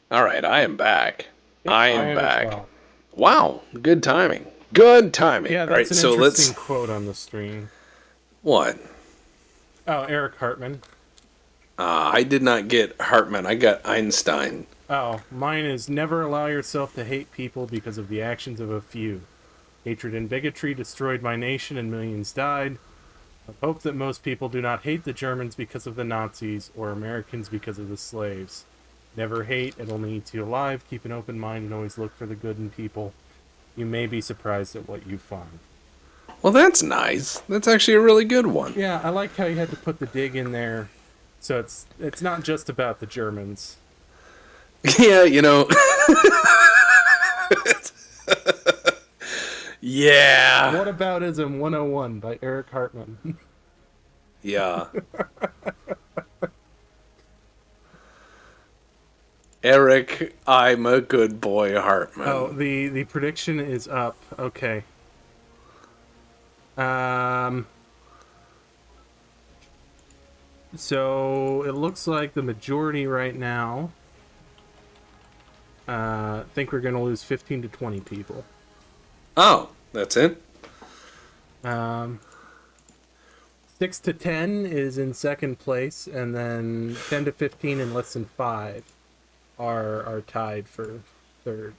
All right, I am back. Yep, I I am am as back. well. Wow, good timing. Good timing. Yeah, All that's right, an so interesting let's. quote on the stream. What? Oh, Eric Hartman. I did not get Hartman. I got Einstein. Oh, mine is never allow yourself to hate people because of the actions of a few. Hatred and bigotry destroyed my nation and millions died. I hope that most people do not hate the Germans because of the Nazis or Americans because of the slaves. Never hate, it only eats you alive. Keep an open mind and always look for the good in people. You may be surprised at what you find. Well, that's nice. That's actually a really good one. Yeah, I like how you had to put the dig in there. So it's not just about the Germans. Yeah, you know. Yeah. Whataboutism 101 by Eric Hartman. Yeah. Eric, I'm a good boy, Hartman. Oh, the prediction is up. Okay. So it looks like the majority right now think we're going to lose 15 to 20 people. Oh, that's it? 6 to 10 is in second place, and then 10 to 15 and less than 5 are tied for third.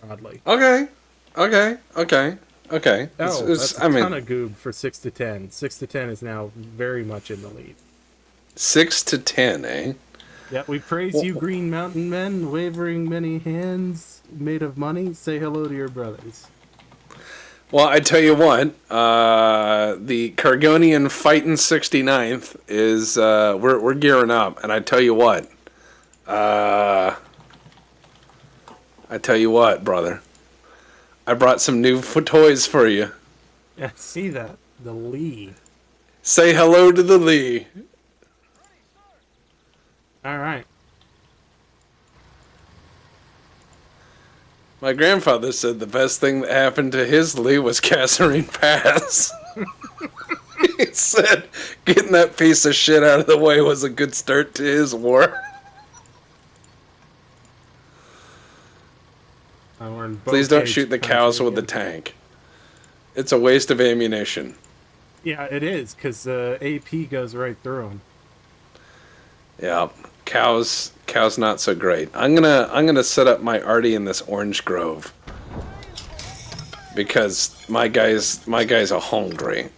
Oddly. Okay. Okay. Oh, that's a ton of goob for 6 to 10. 6 to 10 is now very much in the lead. 6 to 10, eh? Yeah, we praise you, Green Mountain Men, wavering many hands made of money. Say hello to your brothers. Well, I tell you what, the Cargonian fighting 69th is, we're gearing up, and I tell you what, brother, I brought some new toys for you. Yeah, see that? The Lee. Say hello to the Lee. All right. My grandfather said the best thing that happened to his Lee was Kasserine Pass. He said getting that piece of shit out of the way was a good start to his war. Please don't shoot the cows with the tank. It's a waste of ammunition. Yeah, it is, because AP goes right through them. Yeah, cows not so great. I'm gonna set up my arty in this orange grove because my guys are hungry.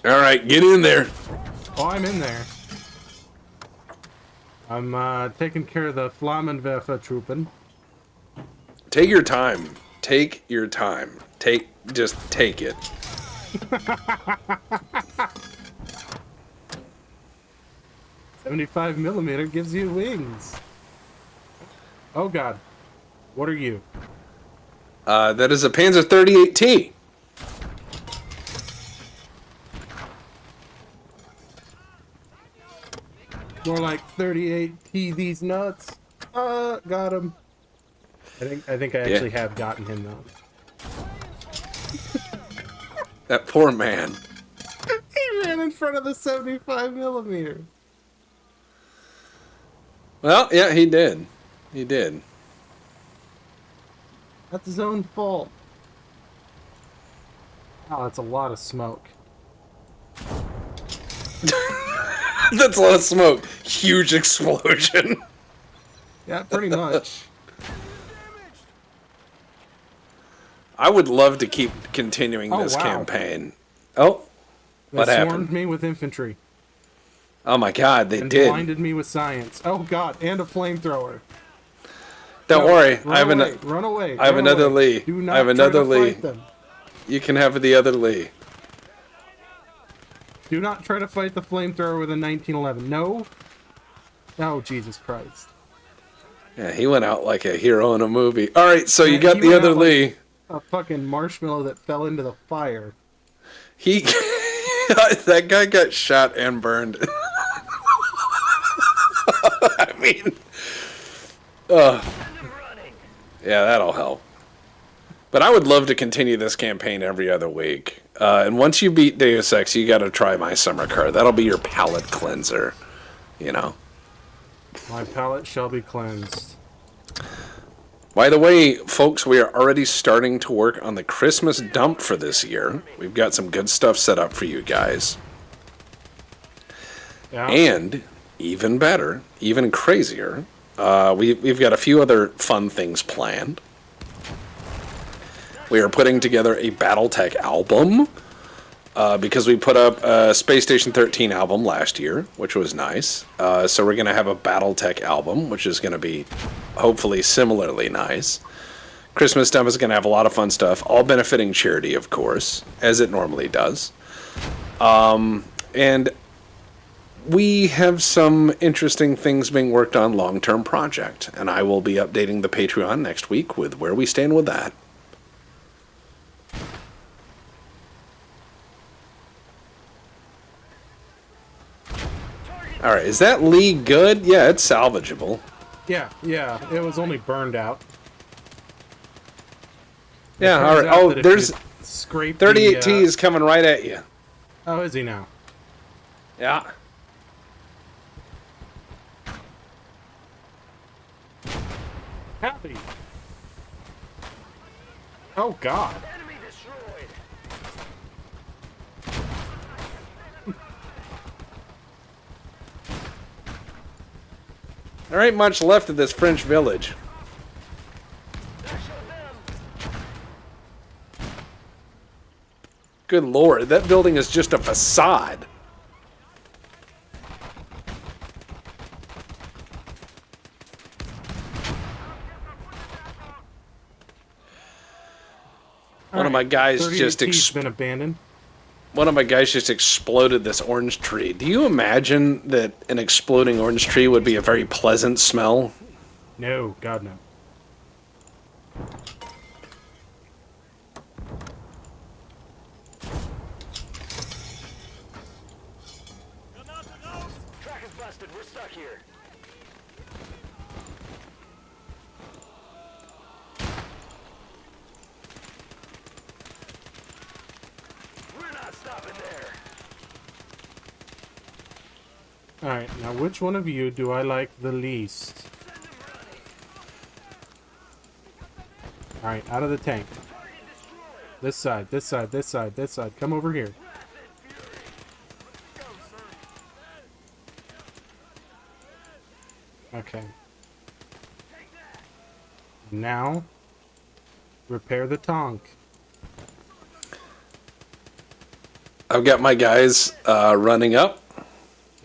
All right, get in there. Oh, I'm in there. I'm taking care of the Flammenwerfer Truppen. Take your time. Take your time. Just take it. .75 millimeter gives you wings. Oh God. What are you? That is a Panzer 38T. More like 38T these nuts. Got him. I think I Yeah. actually have gotten him though. That poor man. He ran in front of the 75 millimeter. Well, yeah, he did. He did. That's his own fault. Oh, that's a lot of smoke. That's a lot of smoke. Huge explosion. Yeah, pretty much. I would love to keep continuing Oh, this wow. campaign. Oh, They what swarmed happened? me with infantry Oh my God, they and did. blinded me with science. Oh God, and a flamethrower. Don't No, worry, run I have away, an. run away. I have run another away. Lee. Do not I have try another to Lee. fight them. You can have the other Lee. Do not try to fight the flamethrower with a 1911. No. Oh Jesus Christ. Yeah, he went out like a hero in a movie. All right, so you Yeah, got he the went other out like Lee. a fucking marshmallow that fell into the fire. He. That guy got shot and burned. I mean. Yeah, that'll help. But I would love to continue this campaign every other week. And once you beat Deus Ex, you got to try my summer car. That'll be your palate cleanser. You know. My palate shall be cleansed. By the way, folks, we are already starting to work on the Christmas dump for this year. We've got some good stuff set up for you guys. Yeah. And even better, even crazier, we've got a few other fun things planned. We are putting together a BattleTech album because we put up a Space Station 13 album last year, which was nice. So we're going to have a BattleTech album, which is going to be hopefully similarly nice. Christmas Dump is going to have a lot of fun stuff, all benefiting charity, of course, as it normally does. And we have some interesting things being worked on long-term project, and I will be updating the Patreon next week with where we stand with that. All right, is that Lee good? Yeah, it's salvageable. Yeah, it was only burned out. Yeah, all Turns right. out Oh, that if there's you scrape 38T the, is coming right at you. Oh, is he now? Yeah. Happy. Oh God. Enemy destroyed. There ain't much left of this French village. Good lord, that building is just a facade. One of my guys just been abandoned. one of my guys just exploded this orange tree. Do you imagine that an exploding orange tree would be a very pleasant smell? No, God no. Track is busted. We're stuck here. We're not stopping there. Alright, now which one of you do I like the least? Alright, out of the tank. This side, this side, this side, this side. Come over here. Okay. Now, repair the tank. I've got my guys running up.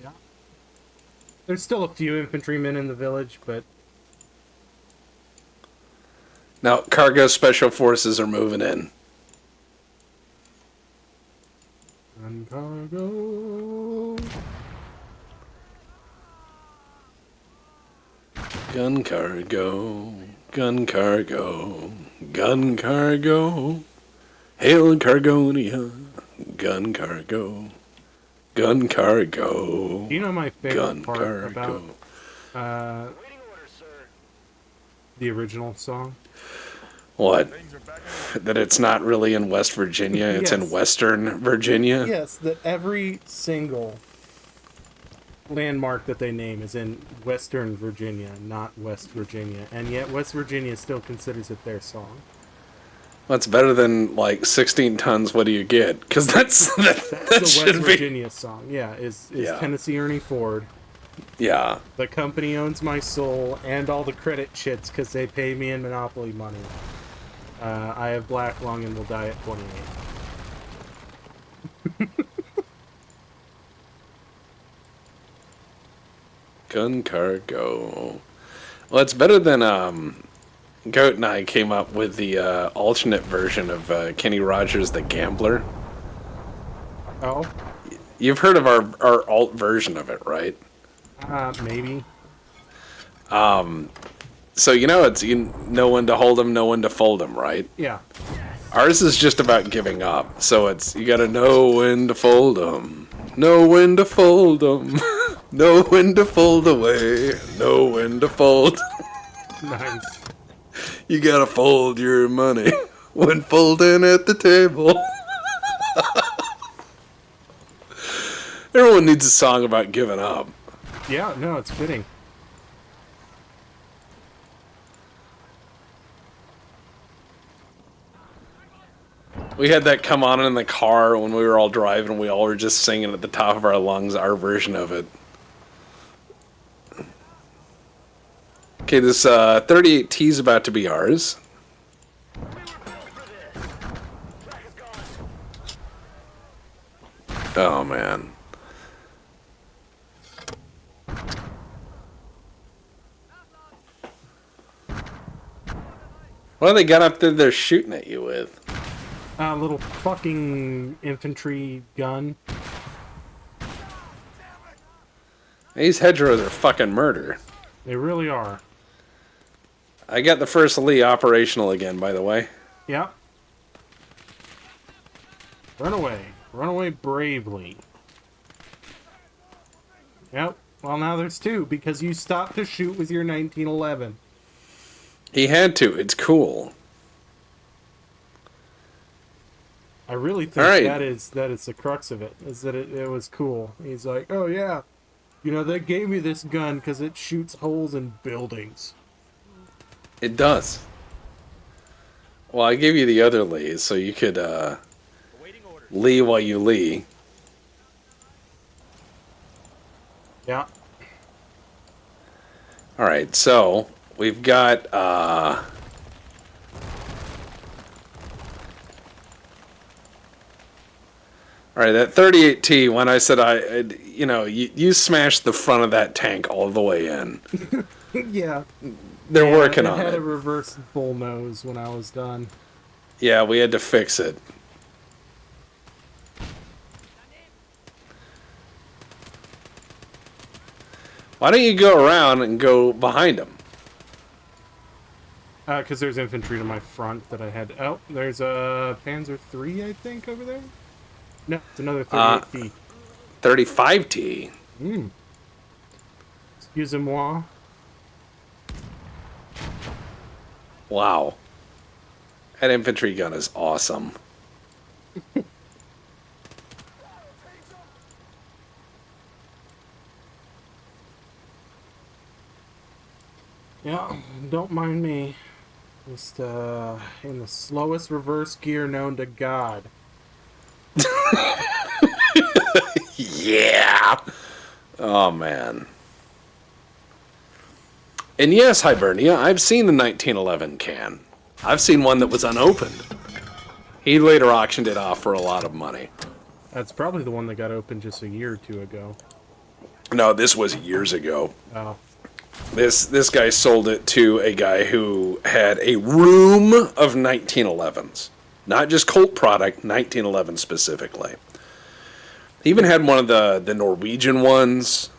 Yeah. There's still a few infantrymen in the village, but Now, cargo special forces are moving in. on cargo. Gun cargo, gun cargo, gun cargo. Hail Cargonia, gun cargo, gun cargo. You know my favorite Gun part cargo. about Waiting orders, sir. the original song? What? That it's not really in West Virginia, it's in Yes. Western Virginia? Yes, that every single landmark that they name is in Western Virginia, not West Virginia, and yet West Virginia still considers it their song. That's better than like 16 tons. What do you get? Because that The West should be. Virginia song, yeah, is Yeah. Tennessee Ernie Ford. Yeah. The company owns my soul and all the credit shits because they pay me in Monopoly money. I have black lung and will die at 28. Gun cargo. Well, it's better than Goat and I came up with the alternate version of Kenny Rogers the Gambler. Oh, You've heard of our alt version of it, right? maybe. So you know it's know when to hold 'em, know when to fold 'em, right? Yeah. Ours is just about giving up. So it's you gotta know when to fold 'em, know when to fold 'em, know when to fold away, know when to fold. Nice. You gotta fold your money when folding at the table. Everyone needs a song about giving up. Yeah, no, it's fitting. We had that come on in the car when we were all driving. We all were just singing at the top of our lungs our version of it. Okay, this 38T is about to be ours. We were built for this. Track is gone. Oh, man. What do they got up there they're shooting at you with? Little fucking infantry gun. These hedgerows are fucking murder. They really are. I got the first Lee operational again, by the way. Yep. Run away. Run away bravely. Yep. Well, now there's two because you stopped to shoot with your 1911. He had to. It's cool. I really think All right. that is the crux of it. Is that it was cool. He's like, oh yeah, you know they gave me this gun because it shoots holes in buildings. It does. Well, I gave you the other Lee, so you could Lee while you Lee. Yeah. All right, so we've got all right, that 38T, when I said you smashed the front of that tank all the way in. Yeah. They're Yeah, working on It had it. a reverse bull nose when I was done. Yeah, we had to fix it. Why don't you go around and go behind them? Because there's infantry to my front that I had. Oh, there's a Panzer III, I think, over there. No, it's another 38T. 35T. Excusez-moi. Wow. That infantry gun is awesome. Yeah, don't mind me. Just in the slowest reverse gear known to God. Yeah. Oh, man. And yes, Hibernia, I've seen the 1911 can. I've seen one that was unopened. He later auctioned it off for a lot of money. That's probably the one that got opened just a year or two ago. No, this was years ago. Oh. This guy sold it to a guy who had a room of 1911s. Not just Colt product, 1911 specifically. He even had one of the Norwegian ones.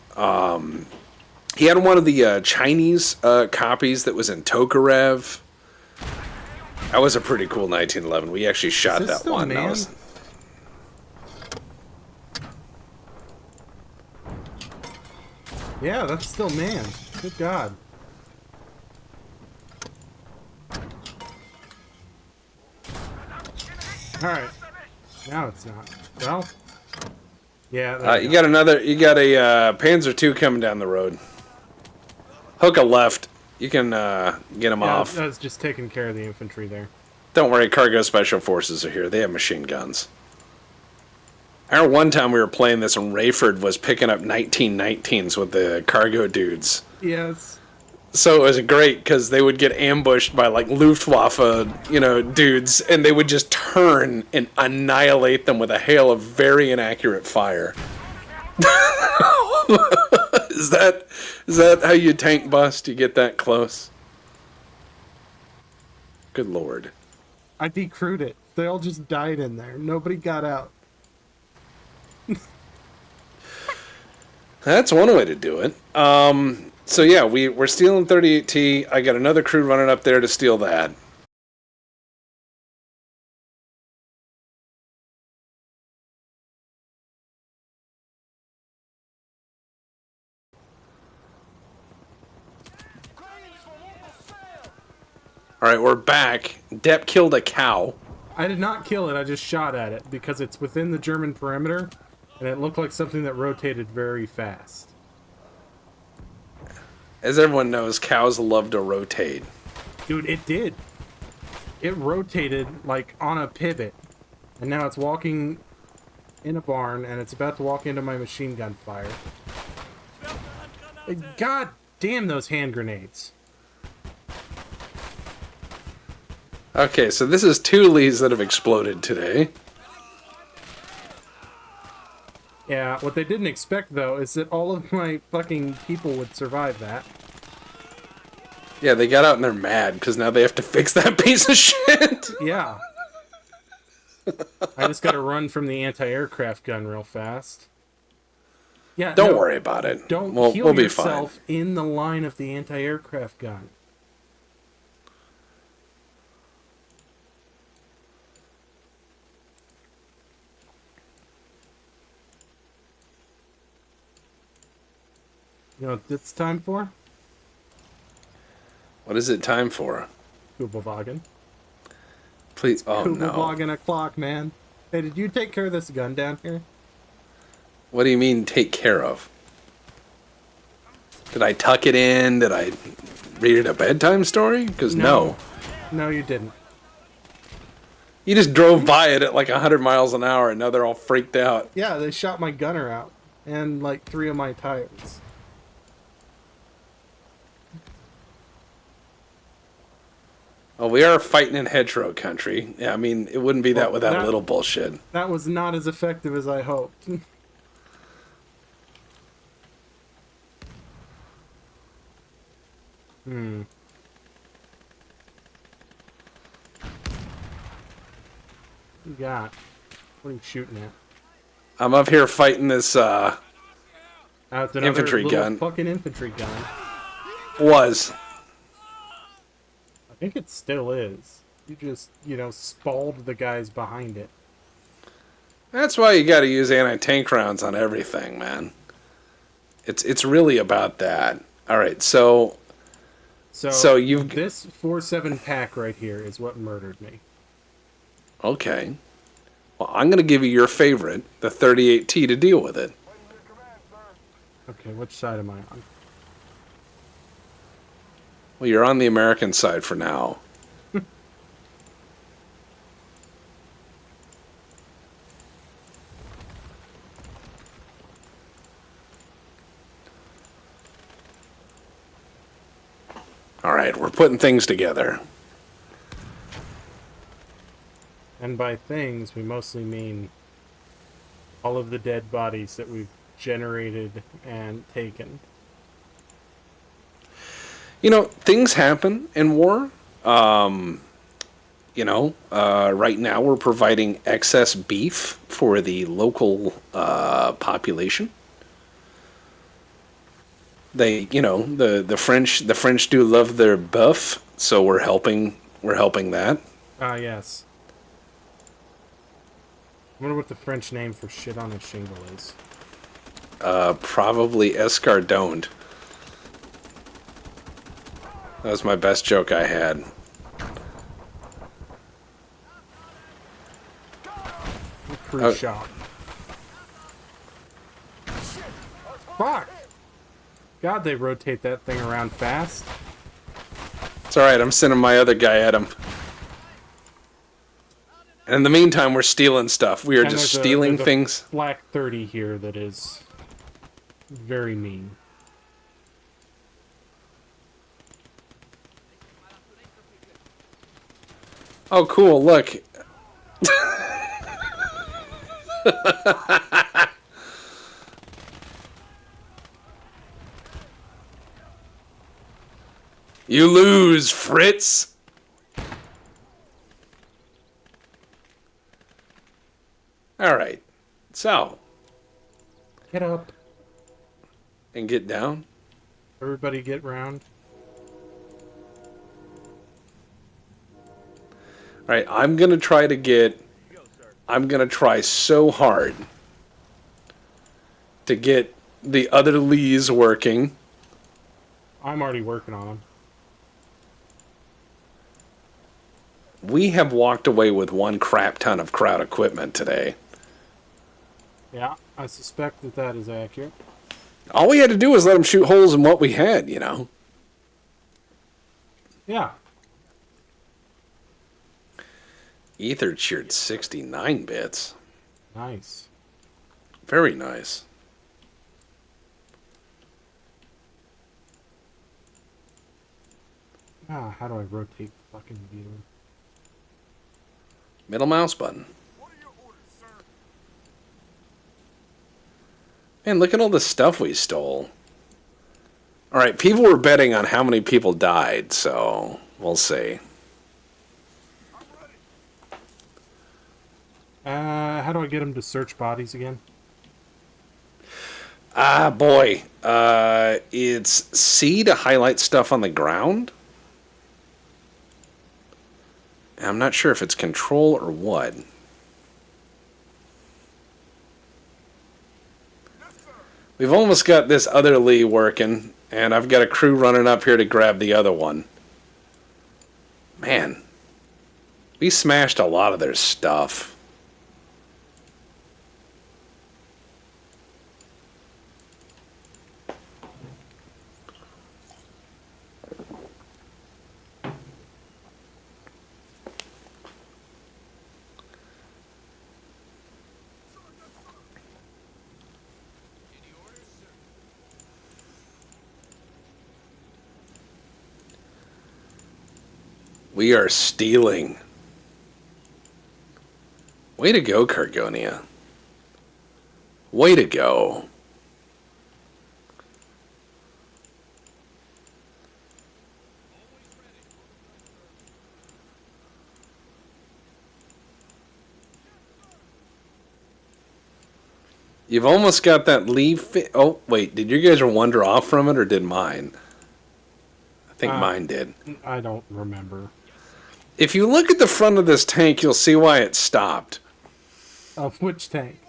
He had one of the Chinese copies that was in Tokarev. That was a pretty cool 1911. We actually shot this that still one. That manned? was... Yeah, that's still manned. Good God. Alright. Now it's not. Well. Yeah, there we You go. got another. You got a Panzer II coming down the road. Hook a left. You can get him Yeah, off. I was just taking care of the infantry there. Don't worry, cargo special forces are here. They have machine guns. I remember one time we were playing this and Rayford was picking up 1919s with the cargo dudes. Yes. So it was great because they would get ambushed by like Luftwaffe, dudes, and they would just turn and annihilate them with a hail of very inaccurate fire. Is that how you tank bust? You get that close? Good lord. I decrewed it. They all just died in there. Nobody got out. That's one way to do it. So yeah, we're stealing 38T. I got another crew running up there to steal that. All right, we're back. Dep killed a cow. I did not kill it. I just shot at it because it's within the German perimeter, and it looked like something that rotated very fast. As everyone knows, cows love to rotate. Dude, it did. It rotated like on a pivot, and now it's walking in a barn, and it's about to walk into my machine gun fire. God damn those hand grenades. Okay, so this is two Lees that have exploded today. Yeah, what they didn't expect, though, is that all of my fucking people would survive that. Yeah, they got out and they're mad because now they have to fix that piece of shit. Yeah. I just gotta run from the anti-aircraft gun real fast. Yeah, Don't no, worry about it. Don't We'll kill be fine. yourself in the line of the anti-aircraft gun. You know what it's time for? What is it time for? Kubelwagen. Please. Oh no. Kubelwagen o'clock, man. Hey, did you take care of this gun down here? What do you mean take care of? Did I tuck it in? Did I read it a bedtime story? Because no. No, you didn't. You just drove by it at like 100 miles an hour and now they're all freaked out. Yeah, they shot my gunner out. And like 3 of my tires. Well, we are fighting in hedgerow country. Yeah, I mean, it wouldn't be that Well, without that- a little bullshit. That was not as effective as I hoped. Hmm. What you got? What are you shooting at? I'm up here fighting this, It's another infantry little gun. fucking infantry gun. was. I think it still is. You just, spalled the guys behind it. That's why you gotta use anti-tank rounds on everything, man. It's really about that. Alright, so So you've... this 4-7 pack right here is what murdered me. Okay. Well, I'm gonna give you your favorite, the 38T, to deal with it. Okay, which side am I on? Well, you're on the American side for now. All right, we're putting things together. And by things, we mostly mean all of the dead bodies that we've generated and taken. You know, things happen in war. Right now we're providing excess beef for the local population. They, the French do love their buff, so we're helping that. Ah, yes. I wonder what the French name for shit on a shingle is. Probably escardoned. That was my best joke I had. Cruise shop. Fuck! God, they rotate that thing around fast. It's alright, I'm sending my other guy at him. And in the meantime, we're stealing stuff. We are And just there's stealing there's a things. Black 30 here that is very mean. Oh, cool, look. You lose, Fritz. Alright. So. Get up. And get down. Everybody get round. Alright, I'm gonna try so hard to get the other Lees working. I'm already working on them. We have walked away with one crap ton of crowd equipment today. Yeah, I suspect that that is accurate. All we had to do was let them shoot holes in what we had, you know. Yeah. Ether cheered 69 bits. Nice. Very nice. Ah, how do I rotate the fucking view? Middle mouse button. Man, look at all the stuff we stole. Alright, people were betting on how many people died, so we'll see. How do I get them to search bodies again? Ah, boy. It's C to highlight stuff on the ground. I'm not sure if it's control or what. We've almost got this other Lee working, and I've got a crew running up here to grab the other one. Man, we smashed a lot of their stuff. We are stealing. Way to go, Cargonia. Way to go. You've almost got that leaf. Oh, wait. Did you guys wander off from it, or did mine? I think mine did. I don't remember. If you look at the front of this tank, you'll see why it stopped. Of which tank?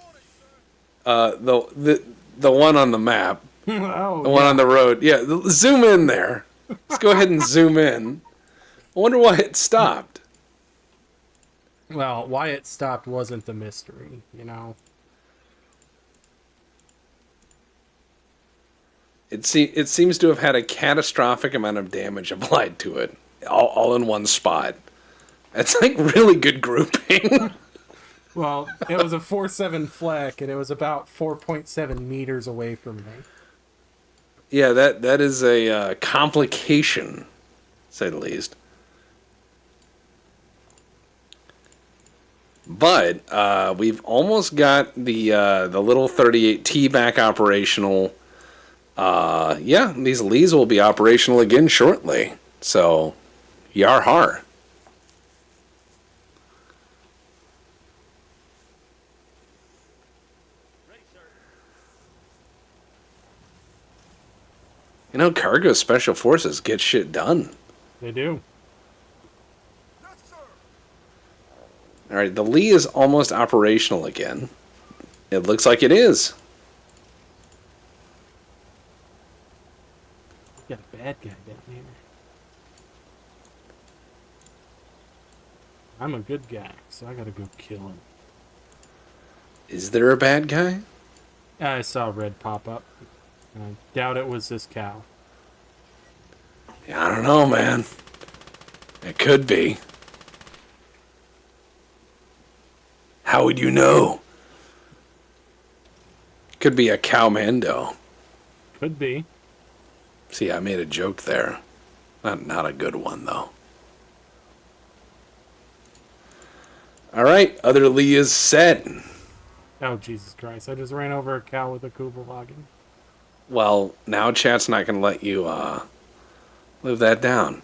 The one on the map. Oh, The one on the road. Yeah, zoom in there. Let's go ahead and zoom in. I wonder why it stopped. Well, why it stopped wasn't the mystery, you know? It seems to have had a catastrophic amount of damage applied to it, all in one spot. That's like really good grouping. Well, it was a 4.7 flak, and it was about 4.7 meters away from me. Yeah, that is a complication, to say the least. But we've almost got the little 38T back operational. Yeah, these Lees will be operational again shortly. So, yar har. You know, cargo special forces get shit done. They do. All right, the Lee is almost operational again. It looks like it is. We got a bad guy down here. I'm a good guy, so I gotta go kill him. Is there a bad guy? I saw red pop up. I doubt it was this cow. Yeah, I don't know, man. It could be. How would you know? Could be a cowmando. Could be. See, I made a joke there. Not a good one, though. All right, other Lee is set. Oh, Jesus Christ. I just ran over a cow with a Kubelwagen. Well, now chat's not going to let you live that down.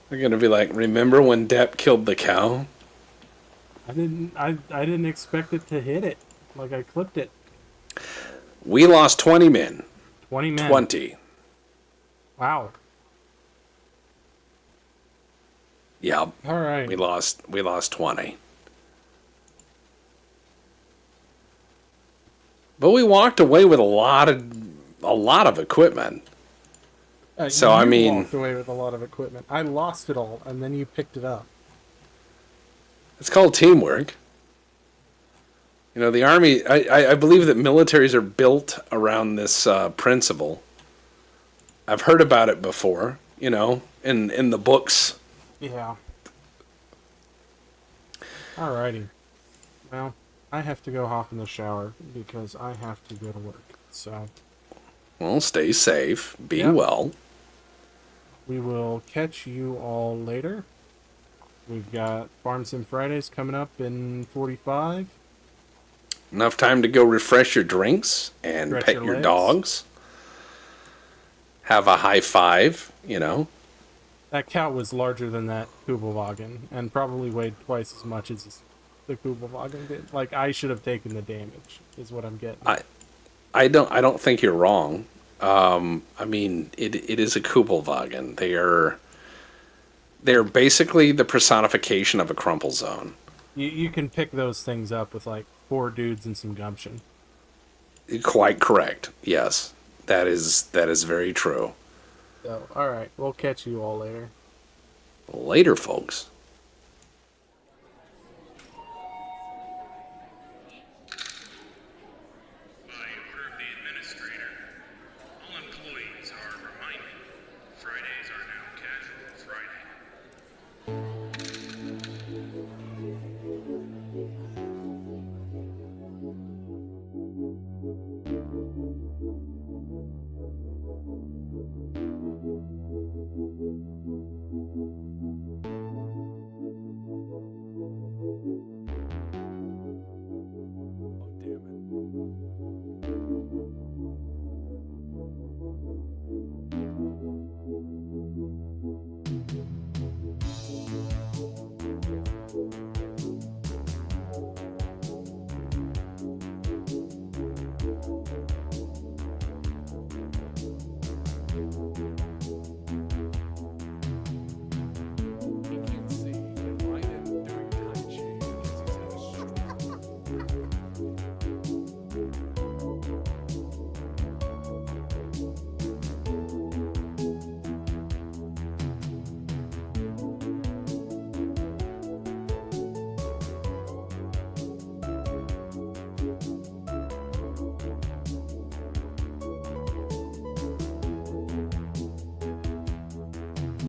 They're going to be like, remember when Dep killed the cow? I didn't expect it to hit it. Like, I clipped it. We lost 20 men. 20 men. 20. Wow. Yep. All right. We lost 20. But we walked away with a lot of equipment. So, I mean, walked away with a lot of equipment. I lost it all, and then you picked it up. it's called teamwork. You know, the Army, I believe that militaries are built around this principle. I've heard about it before, you know, in the books. Yeah. Alrighty. Well, I have to go hop in the shower because I have to go to work. So, Well, stay safe. Be Yep. well. we will catch you all later. We've got Farm Sim Fridays coming up in 45. Enough time to go refresh your drinks and Stretch pet your your legs. dogs. Have a high five, you know. That cow was larger than that Kubelwagen and probably weighed twice as much as the Kubelwagen did. Like, I should have taken the damage, is what I'm getting. I don't think you're wrong. I mean, it is a Kubelwagen. They're basically the personification of a crumple zone. You can pick those things up with, like, 4 dudes and some gumption. Quite correct. Yes, that is very true. So, alright, we'll catch you all later. Later, folks.